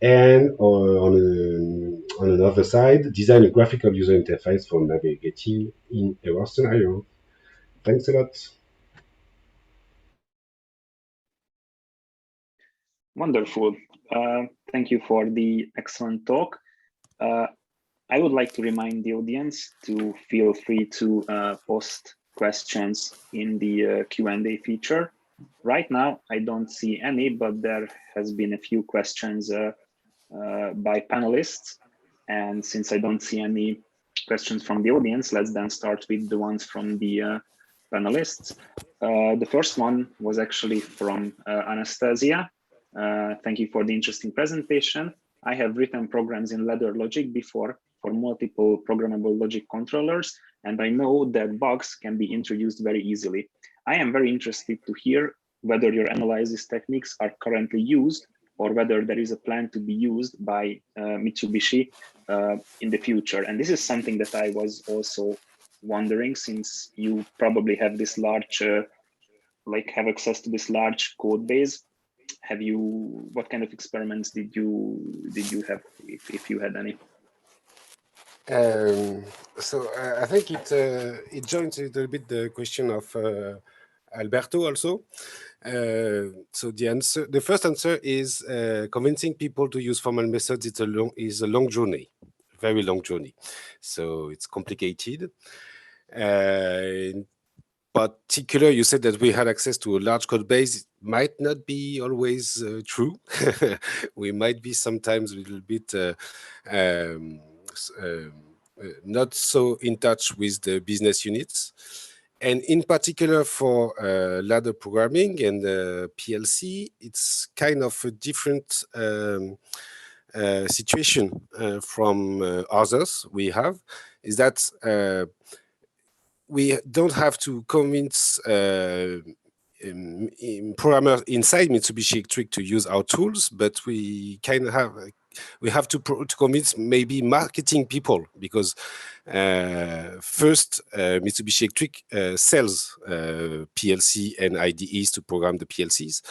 And on another side, design a graphical user interface for navigating in error scenario. Thanks a lot. Wonderful. Thank you for the excellent talk. I would like to remind the audience to feel free to post questions in the Q&A feature. Right now, I don't see any, but there has been a few questions by panelists. And since I don't see any questions from the audience, let's then start with the ones from the panelists. The first one was actually from Anastasia. Thank you for the interesting presentation. I have written programs in ladder logic before for multiple programmable logic controllers, and I know that bugs can be introduced very easily. I am very interested to hear whether your analysis techniques are currently used or whether there is a plan to be used by Mitsubishi in the future. And this is something that I was also wondering, since you probably have this large, have access to this large code base. What kind of experiments did you have, if you had any? So I think it joins a little bit the question of Alberto also. So the first answer is convincing people to use formal methods is a long journey, very long journey. So it's complicated. In particular, you said that we had access to a large code base. It might not be always true. We might be sometimes a little bit not so in touch with the business units. And in particular for ladder programming and PLC, it's kind of a different situation from others we have, is that we don't have to convince programmers inside Mitsubishi Electric to use our tools, but we kind of have to convince maybe marketing people, because first Mitsubishi Electric sells PLC and IDEs to program the PLCs.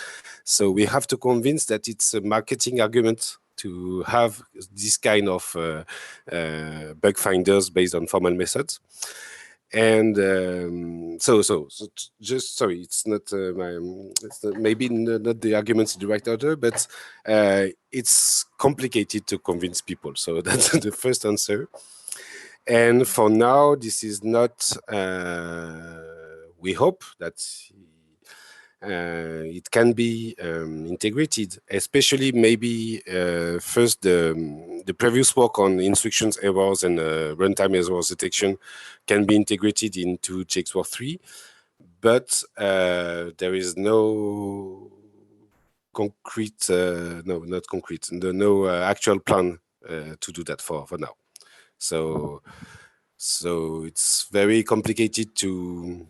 So we have to convince that it's a marketing argument to have this kind of bug finders based on formal methods. And so just sorry, it's not maybe not the arguments in the right order, but it's complicated to convince people. So that's the first answer. And for now, this is not. We hope that it can be integrated, especially maybe first the previous work on instructions errors and runtime errors detection can be integrated into JXWorks 3. but there is no concrete, no, not concrete, no actual plan to do that for now. So it's very complicated to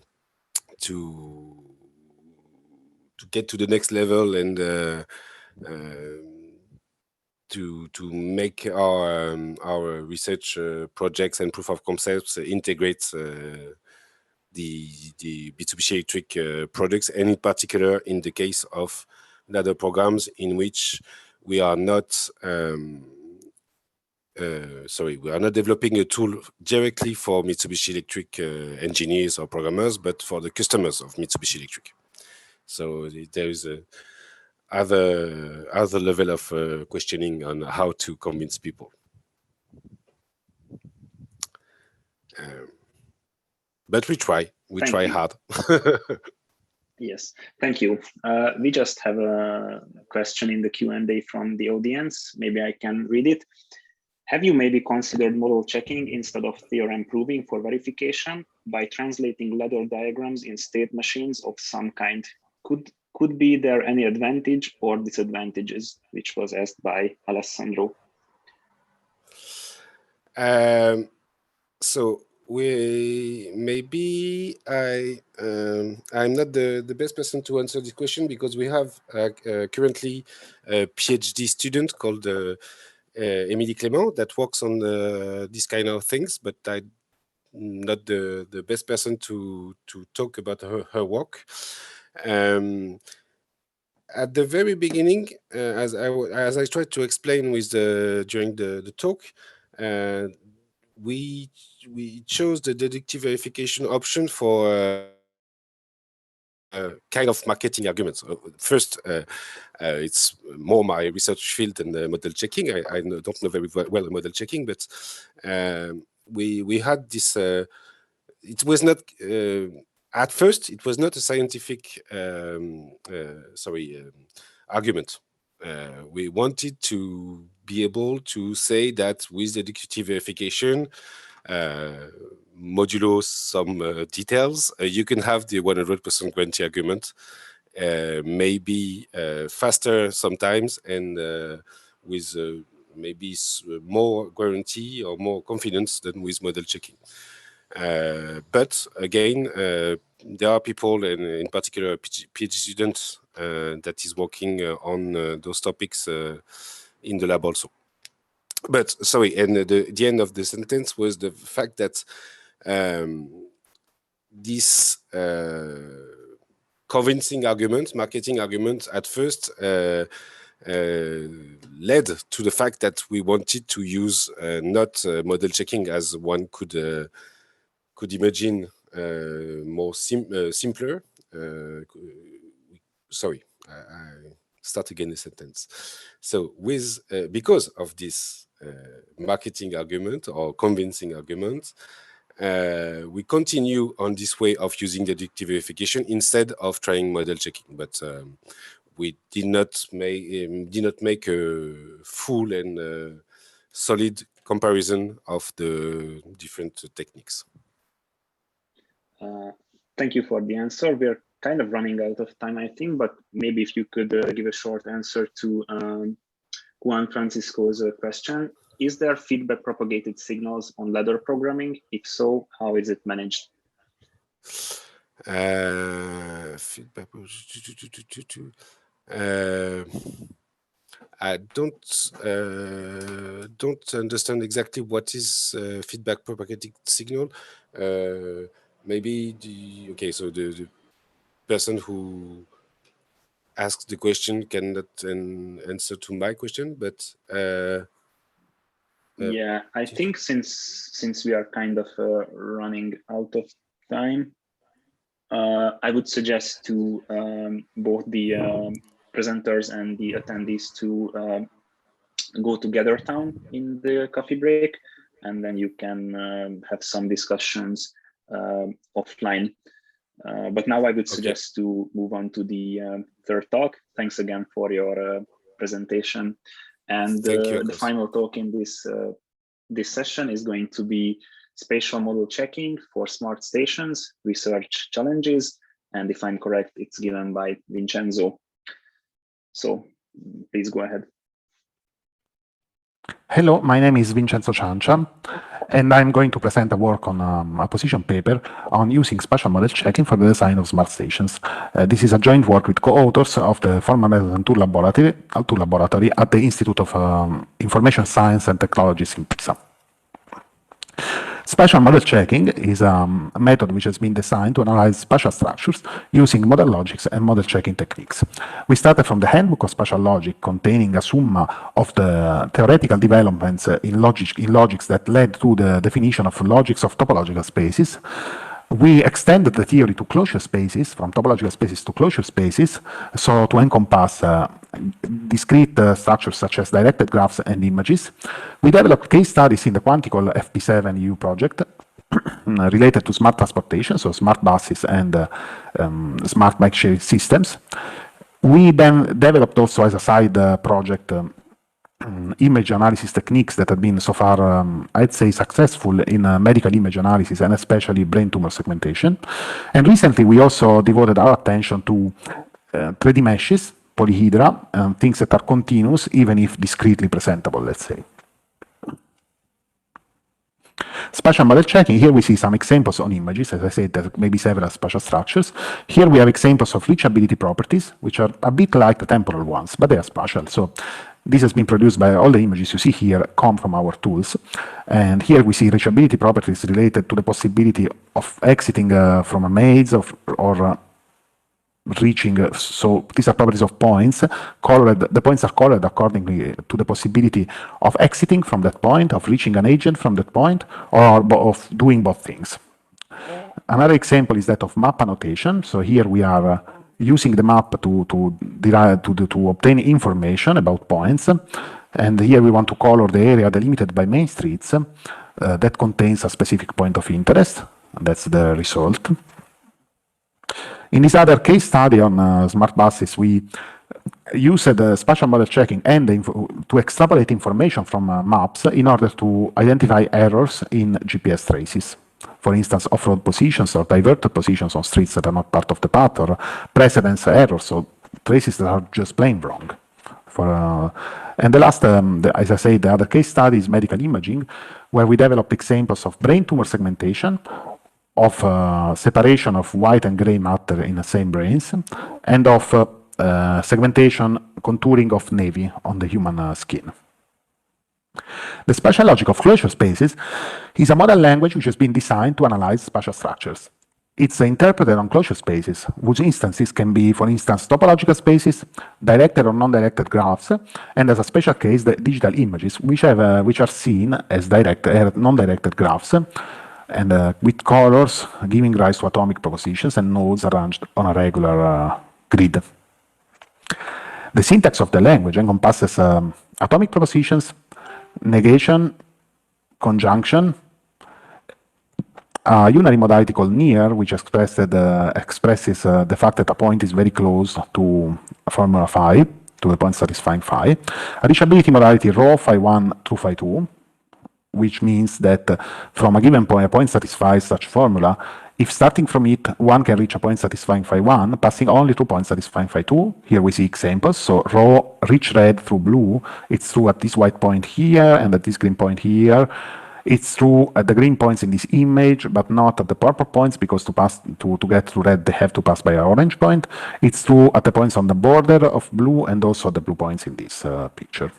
get to the next level and to make our research projects and proof of concepts integrate the B2B electric products, and in particular in the case of ladder programs in which we are not we are not developing a tool directly for Mitsubishi Electric engineers or programmers, but for the customers of Mitsubishi Electric. So there is a other level of questioning on how to convince people. But we try hard. Yes, thank you. We just have a question in the Q&A from the audience. Maybe I can read it. Have you maybe considered model checking instead of theorem proving for verification by translating ladder diagrams in state machines of some kind? Could be there any advantage or disadvantages, which was asked by Alessandro. So I'm not the best person to answer this question, because we have currently a PhD student called Émilie Clément that works on these kind of things, but I'm not the best person to talk about her work. At the very beginning, as I tried to explain during the talk, we chose the deductive verification option for kind of marketing arguments. First, it's more my research field than model checking. I don't know very well model checking, but we had this. It was not at first. It was not a scientific argument. We wanted to be able to say that with the deductive verification, modulo some details, you can have the 100% guarantee argument, maybe faster sometimes, and with maybe more guarantee or more confidence than with model checking. But again, there are people, and in particular PhD students, that is working on those topics in the lab also. But sorry, and the end of the sentence was the fact that this convincing argument, marketing argument, at first led to the fact that we wanted to use not model checking as one could imagine, more simpler. Sorry, I start again the sentence. So with because of this marketing argument or convincing argument, we continue on this way of using deductive verification instead of trying model checking. But we did not make a full and solid comparison of the different techniques. Thank you for the answer. We're kind of running out of time, I think, but maybe if you could give a short answer to Juan Francisco's question. Is there feedback propagated signals on ladder programming? If so, how is it managed? Feedback. I don't understand exactly what is feedback propagated signal. Maybe okay. So the person who asks the question cannot answer to my question, but yeah, I think since we are kind of running out of time, I would suggest to both the presenters and the attendees to go to GatherTown in the coffee break, and then you can have some discussions offline. But now I would suggest to move on to the third talk. Thanks again for your presentation. And the final talk in this session is going to be spatial model checking for smart stations, research challenges. And if I'm correct, it's given by Vincenzo. So please go ahead. Hello, my name is Vincenzo Ciancia, and I'm going to present a work on a position paper on using spatial model checking for the design of smart stations. This is a joint work with co-authors of the Formal Method and Tool Laboratory at the Institute of Information Science and Technologies in Pisa. Spatial model checking is a method which has been designed to analyze spatial structures using model logics and model checking techniques. We started from the handbook of spatial logic, containing a summa of the theoretical developments in logics that led to the definition of logics of topological spaces. We extended the theory to closure spaces, from topological spaces to closure spaces, so to encompass discrete structures such as directed graphs and images. We developed case studies in the Quantical FP7 EU project related to smart transportation, so smart buses and smart bike sharing systems. We then developed also as a side project image analysis techniques that have been so far, I'd say, successful in medical image analysis and especially brain tumor segmentation. And recently, we also devoted our attention to 3D meshes, polyhedra, things that are continuous, even if discretely presentable, let's say. Spatial model checking, here we see some examples on images. As I said, there may be several spatial structures. Here we have examples of reachability properties, which are a bit like the temporal ones, but they are spatial. So this has been produced by all the images you see here come from our tools. And here we see reachability properties related to the possibility of exiting from a maze or reaching, so these are properties of points, colored, the points are colored accordingly to the possibility of exiting from that point, of reaching an agent from that point, or of doing both things. Another example is that of map annotation. So here we are using the map to obtain information about points. And here we want to color the area delimited by main streets that contains a specific point of interest. That's the result. In this other case study on smart buses, we used spatial model checking and to extrapolate information from maps in order to identify errors in GPS traces. For instance, off-road positions or diverted positions on streets that are not part of the path, or precedence errors, so traces that are just plain wrong. And the last, as I say, the other case study is medical imaging, where we developed examples of brain tumor segmentation, of separation of white and gray matter in the same brains, and of segmentation contouring of nevi on the human skin. The spatial logic of closure spaces is a model language which has been designed to analyze spatial structures. It's interpreted on closure spaces, whose instances can be, for instance, topological spaces, directed or non-directed graphs, and as a special case, the digital images, which are seen as non-directed graphs, and with colors giving rise to atomic propositions and nodes arranged on a regular grid. The syntax of the language encompasses atomic propositions, negation, conjunction, a unary modality called near, which expresses the fact that a point is very close to a formula phi, to the point satisfying phi, a reachability modality rho phi1 through phi2, which means that from a given point, a point satisfies such formula. If starting from it, one can reach a point satisfying phi1, passing only two points satisfying phi2. Here we see examples. So rho reach red through blue. It's true at this white point here and at this green point here. It's true at the green points in this image, but not at the purple points, because to get to red, they have to pass by an orange point. It's true at the points on the border of blue and also at the blue points in this picture.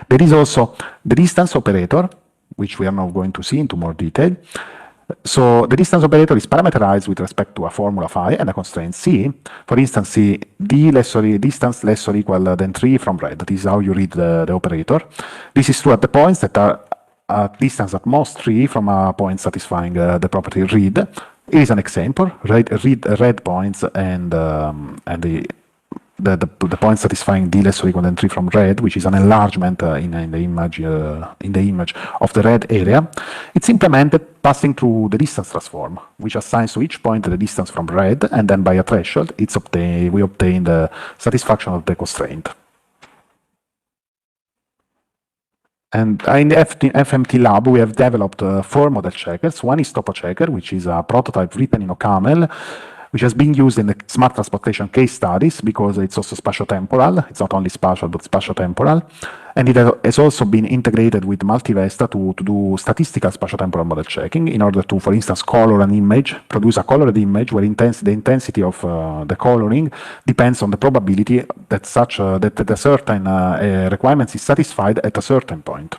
There is also the distance operator, which we are now going to see into more detail. So the distance operator is parameterized with respect to a formula phi and a constraint c. For instance, c distance less or equal than 3 from red. This is how you read the operator. This is true at the points that are at distance at most 3 from a point satisfying the property read. Here is an example: read red points and the point satisfying d less or equal than 3 from red, which is an enlargement in the image of the red area. It's implemented passing through the distance transform, which assigns to each point the distance from red, and then by a threshold, we obtain the satisfaction of the constraint. And in the FMT lab, we have developed 4 model checkers. One is Topo Checker, which is a prototype written in OCaml, which has been used in the smart transportation case studies because it's also spatio-temporal. It's not only spatial, but spatio-temporal. And it has also been integrated with Multivesta to do statistical spatio-temporal model checking in order to, for instance, color an image, produce a colored image where the intensity of the coloring depends on the probability that that a certain requirement is satisfied at a certain point.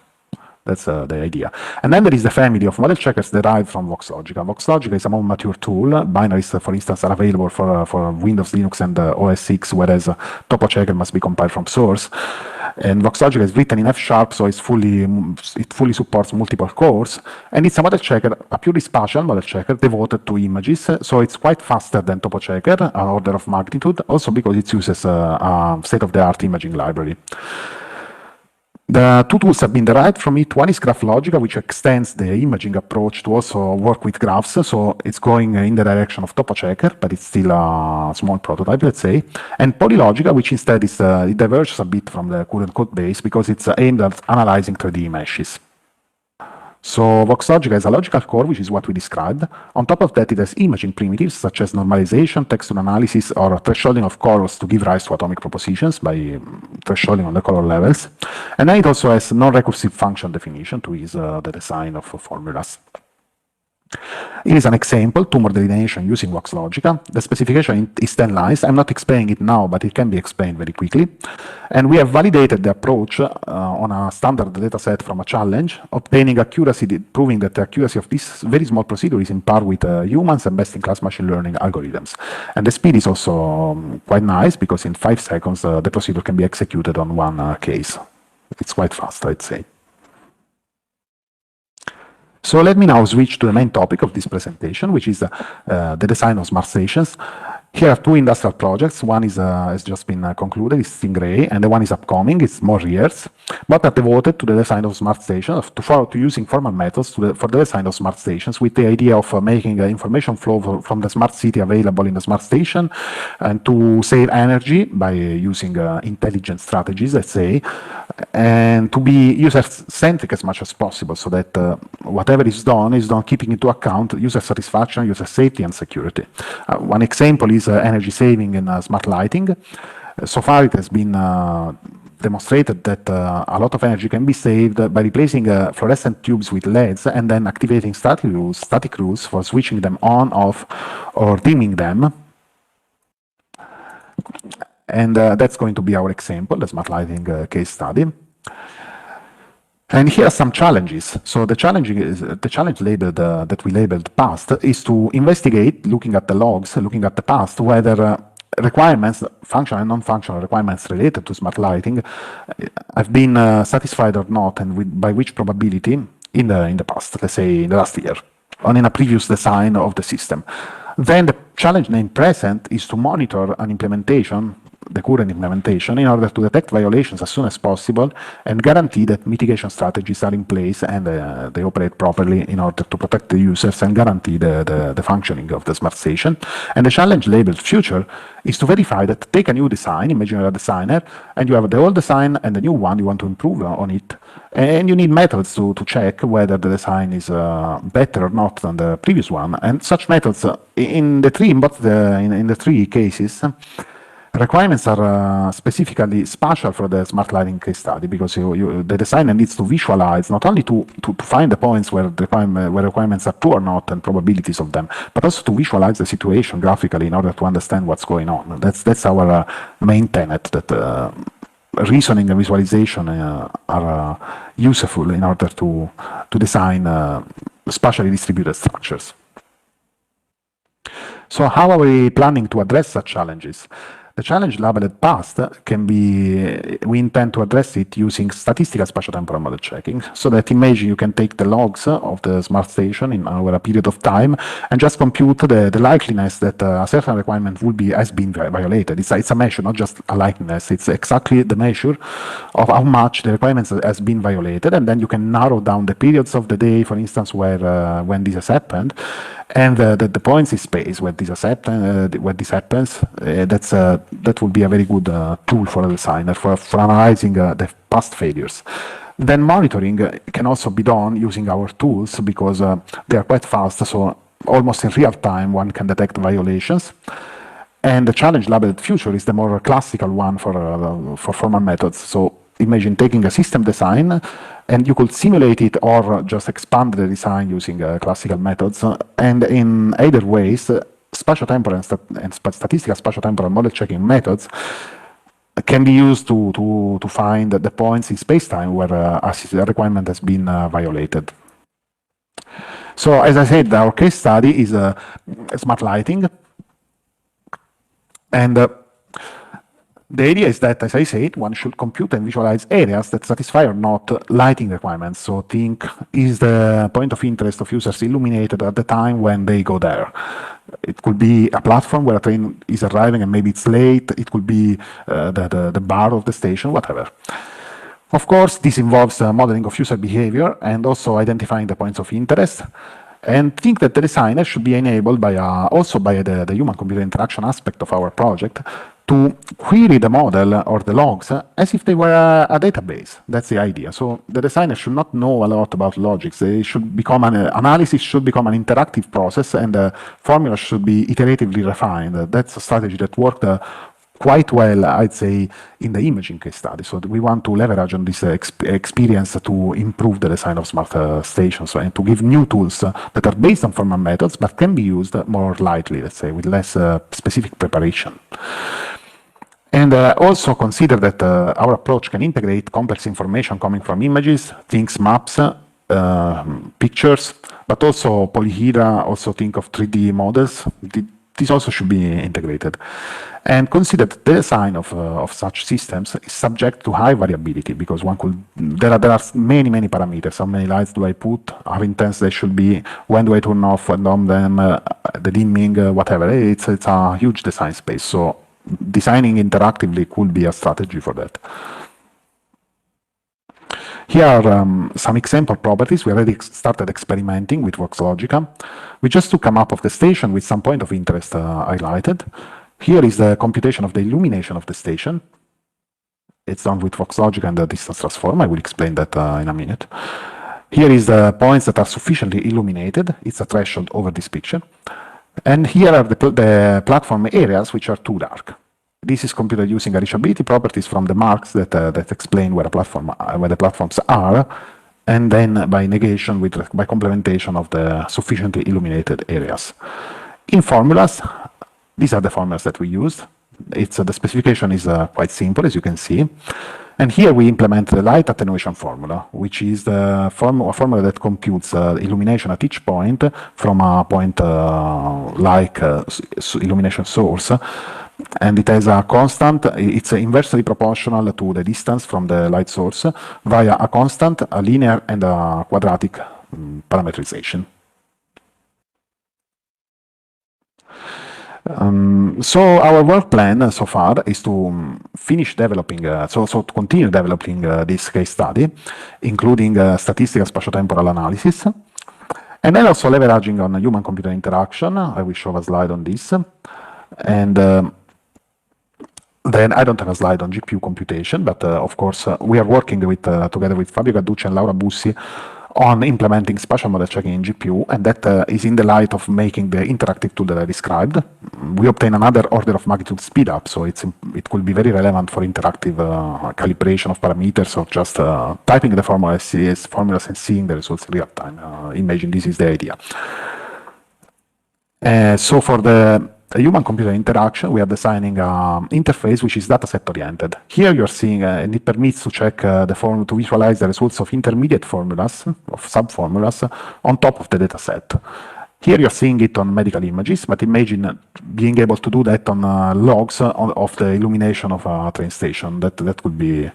That's the idea. And then there is the family of model checkers derived from VoxLogica. VoxLogica is a more mature tool. Binaries, for instance, are available for Windows, Linux, and OS X, whereas Topo Checker must be compiled from source. And VoxLogica is written in F#, so it fully supports multiple cores. And it's a model checker, a purely spatial model checker devoted to images. So it's quite faster than Topo Checker, an order of magnitude, also because it uses a state-of-the-art imaging library. The 2 tools have been derived from it. One is GraphLogica, which extends the imaging approach to also work with graphs. So it's going in the direction of Topo Checker, but it's still a small prototype, let's say. And Polylogica, which instead is it diverges a bit from the current code base because it's aimed at analyzing 3D meshes. So VoxLogica has a logical core, which is what we described. On top of that, it has imaging primitives such as normalization, texture analysis, or thresholding of colors to give rise to atomic propositions by thresholding on the color levels. And then it also has non-recursive function definition to ease the design of formulas. Here is an example, tumor delineation using VoxLogica. The specification is 10 lines. I'm not explaining it now, but it can be explained very quickly. And we have validated the approach on a standard data set from a challenge, obtaining accuracy, proving that the accuracy of this very small procedure is in par with humans and best-in-class machine learning algorithms. And the speed is also quite nice because in 5 seconds, the procedure can be executed on one case. It's quite fast, I'd say. So let me now switch to the main topic of this presentation, which is the design of smart stations. Here are 2 industrial projects. One is has just been concluded, it's Stingray, and the one is upcoming, it's more years. Both are devoted to the design of smart stations, to using formal methods for the design of smart stations, with the idea of making information flow from the smart city available in the smart station, and to save energy by using intelligent strategies, let's say, and to be user-centric as much as possible, so that whatever is done keeping into account user satisfaction, user safety, and security. One example is energy saving in smart lighting. So far, it has been demonstrated that a lot of energy can be saved by replacing fluorescent tubes with LEDs and then activating static rules for switching them on, off, or dimming them. And that's going to be our example, the smart lighting case study. And here are some challenges. So the challenge labeled that we labeled past is to investigate, looking at the logs, looking at the past, whether requirements, functional and non-functional requirements related to smart lighting have been satisfied or not, and by which probability in the past, let's say in the last year, or in a previous design of the system. Then the challenge named present is to monitor an implementation, the current implementation, in order to detect violations as soon as possible and guarantee that mitigation strategies are in place and they operate properly in order to protect the users and guarantee the functioning of the smart station. And the challenge labeled future is to verify that, take a new design, imagine you're a designer, and you have the old design and the new one, you want to improve on it. And you need methods to check whether the design is better or not than the previous one. And such methods, in the 3 cases, requirements are specifically spatial for the smart lighting case study, because the designer needs to visualize, not only to find the points where requirements are true or not and probabilities of them, but also to visualize the situation graphically in order to understand what's going on. That's our main tenet, that reasoning and visualization are useful in order to design spatially distributed structures. So how are we planning to address such challenges? The challenge labeled past we intend to address it using statistical spatio-temporal model checking, so that imagine you can take the logs of the smart station over a period of time and just compute the likeliness that a certain requirement has been violated. It's a measure, not just a likeliness. It's exactly the measure of how much the requirements has been violated, and then you can narrow down the periods of the day, for instance, when this has happened, and the points in space where this happens. That would be a very good tool for a designer for analyzing the past failures. Then monitoring can also be done using our tools because they are quite fast, so almost in real time one can detect violations. And the challenge labeled future is the more classical one for formal methods. So imagine taking a system design and you could simulate it or just expand the design using classical methods. And in either ways, spatiotemporal and statistical spatiotemporal model checking methods can be used to find the points in space-time where a requirement has been violated. So as I said, our case study is smart lighting. And the idea is that, as I said, one should compute and visualize areas that satisfy or not lighting requirements. So think, is the point of interest of users illuminated at the time when they go there? It could be a platform where a train is arriving and maybe it's late. It could be the bar of the station, whatever. Of course, this involves modeling of user behavior and also identifying the points of interest. And think that the designer should be enabled by also by the human-computer interaction aspect of our project to query the model or the logs as if they were a database. That's the idea. So the designer should not know a lot about logics. They should become analysis should become an interactive process, and the formula should be iteratively refined. That's a strategy that worked quite well, I'd say, in the imaging case study. So we want to leverage on this experience to improve the design of smart stations and to give new tools that are based on formal methods but can be used more lightly, let's say, with less specific preparation. And also consider that our approach can integrate complex information coming from images, things, maps, pictures, but also polyhedra, also think of 3D models. This also should be integrated. And consider that the design of such systems is subject to high variability because one could, there are many parameters. How many lights do I put? How intense they should be? When do I turn off and on them? The dimming, whatever. It's a huge design space. So designing interactively could be a strategy for that. Here are some example properties. We already started experimenting with VoxLogica. We just took a map of the station with some point of interest highlighted. Here is the computation of the illumination of the station. It's done with VoxLogica and the distance transform. I will explain that in a minute. Here is the points that are sufficiently illuminated. It's a threshold over this picture. And here are the platform areas which are too dark. This is computed using a reachability properties from the marks that explain where the platforms are, and then by negation by complementation of the sufficiently illuminated areas. In formulas, these are the formulas that we used. The specification is quite simple, as you can see. And here we implement the light attenuation formula, which is the formula that computes illumination at each point from a point like illumination source. And it has a constant, it's inversely proportional to the distance from the light source via a constant, a linear, and a quadratic parameterization. So our work plan so far is to finish developing, to continue developing this case study, including statistical spatiotemporal analysis, and then also leveraging on human-computer interaction. I will show a slide on this. And then I don't have a slide on GPU computation, but of course we are working with together with Fabio Gadducci and Laura Bussi on implementing spatial model checking in GPU, and that is in the light of making the interactive tool that I described. We obtain another order of magnitude speed up, so it could be very relevant for interactive calibration of parameters, or just typing the formulas and seeing the results in real time. Imagine this is the idea. So for the human-computer interaction, we are designing an interface which is dataset oriented. Here you're seeing, and it permits to check to visualize the results of intermediate formulas, of subformulas, on top of the dataset. Here you're seeing it on medical images, but imagine being able to do that on logs of the illumination of a train station. That would be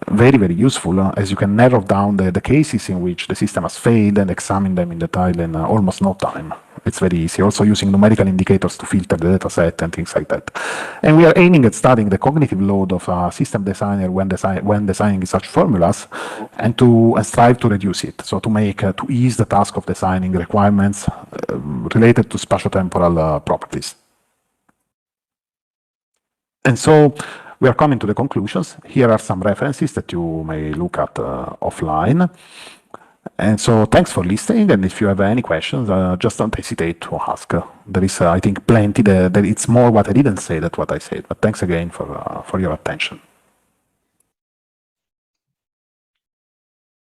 very useful, as you can narrow down the cases in which the system has failed and examine them in detail in almost no time. It's very easy. Also using numerical indicators to filter the data set and things like that. And we are aiming at studying the cognitive load of a system designer when designing such formulas, and strive to reduce it. So to ease the task of designing requirements related to spatiotemporal properties. And so we are coming to the conclusions. Here are some references that you may look at offline. And so thanks for listening. And if you have any questions, just don't hesitate to ask. There is, I think, plenty. It's more what I didn't say than what I said. But thanks again for your attention.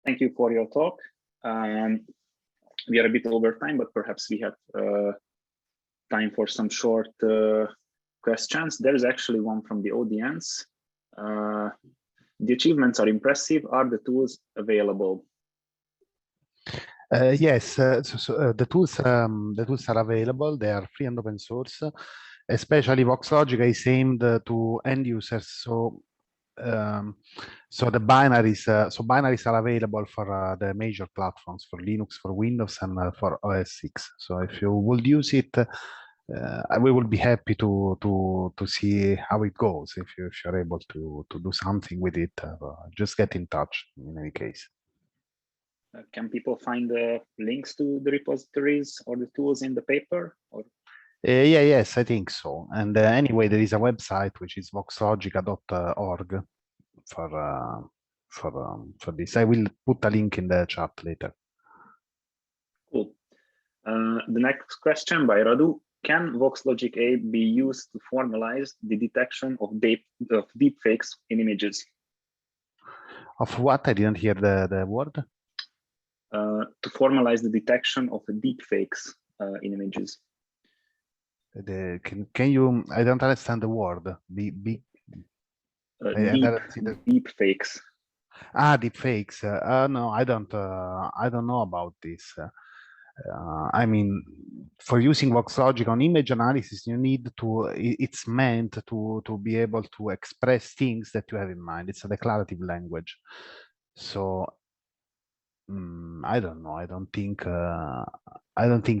Thank you for your talk. We are a bit over time, but perhaps we have time for some short questions. There's actually one from the audience. The achievements are impressive. Are the tools available? Yes, the tools are available. They are free and open source. Especially VoxLogic is aimed to end users. So the binaries are available for the major platforms, for Linux, for Windows, and for OS 6. So if you would use it, we will be happy to see how it goes. If you're able to do something with it, just get in touch. In any case. Can people find the links to the repositories or the tools in the paper? Or? Yes, I think so. And anyway, there is a website which is voxlogica.org for this. I will put a link in the chat later. Cool. The next question by Radu: can VoxLogic A be used to formalize the detection of deepfakes in images? Of what? I didn't hear the word. To formalize the detection of deepfakes in images. Can you? I don't understand the word. Deepfakes. Deepfakes. No, I don't know about this. I mean, for using VoxLogic on image analysis, you need to. It's meant to be able to express things that you have in mind. It's a declarative language. So I don't know. I don't think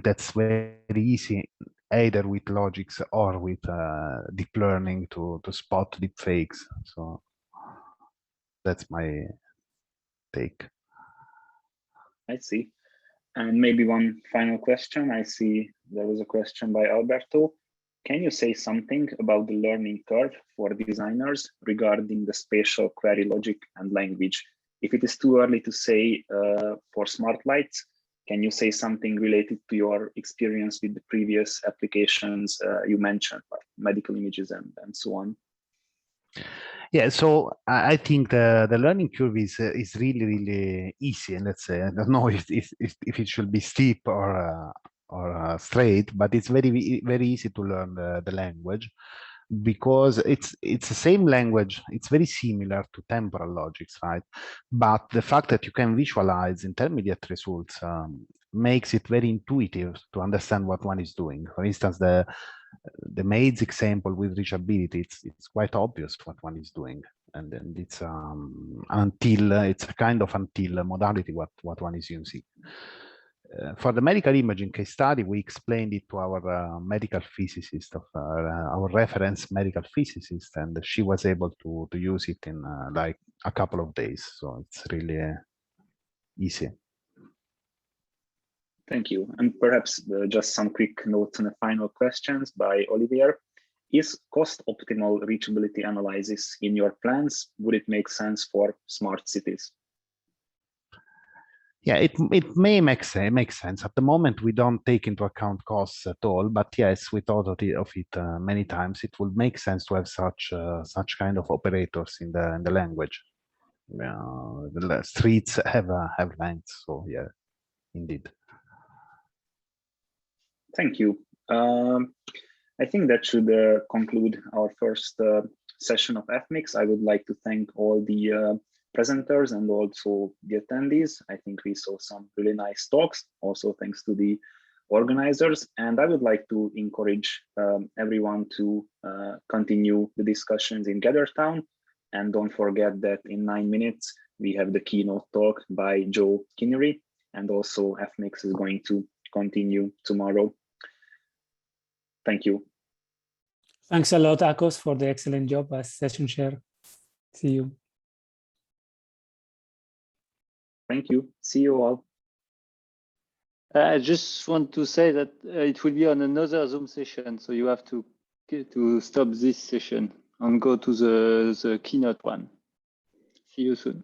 that's very easy, either with logics or with deep learning to spot deepfakes. So that's my take. I see. And maybe one final question. I see there was a question by Alberto. Can you say something about the learning curve for designers regarding the spatial query logic and language? If it is too early to say for smart lights, can you say something related to your experience with the previous applications you mentioned, like medical images and so on? Yeah, so I think the learning curve is really easy, and let's say I don't know if it should be steep or straight, but it's very easy to learn the language, because it's the same language. It's very similar to temporal logics, right? But the fact that you can visualize intermediate results makes it very intuitive to understand what one is doing. For instance, the maids example with reachability, it's quite obvious what one is doing, and then it's it's a kind of until modality what one is using. For the medical imaging case study, we explained it to our medical physicist, our reference medical physicist, and she was able to use it in like a couple of days. So it's really easy. Thank you. And perhaps just some quick notes on the final questions by Olivier. Is cost optimal reachability analysis in your plans? Would it make sense for smart cities? Yeah, it may make sense. At the moment, we don't take into account costs at all, but yes, we thought of it many times. It would make sense to have such kind of operators in the language. The streets have lengths, so yeah, indeed. Thank you. I think that should conclude our first session of Fmics. I would like to thank all the presenters and also the attendees. I think we saw some really nice talks, also thanks to the organizers. And I would like to encourage everyone to continue the discussions in GatherTown. And don't forget that in 9 minutes, we have the keynote talk by Joe Kinnery, and also Fmics is going to continue tomorrow. Thank you. Thanks a lot, Akos, for the excellent job as session chair. See you. Thank you. See you all. I just want to say that it will be on another Zoom session, so you have to stop this session. and go to the keynote one. See you soon.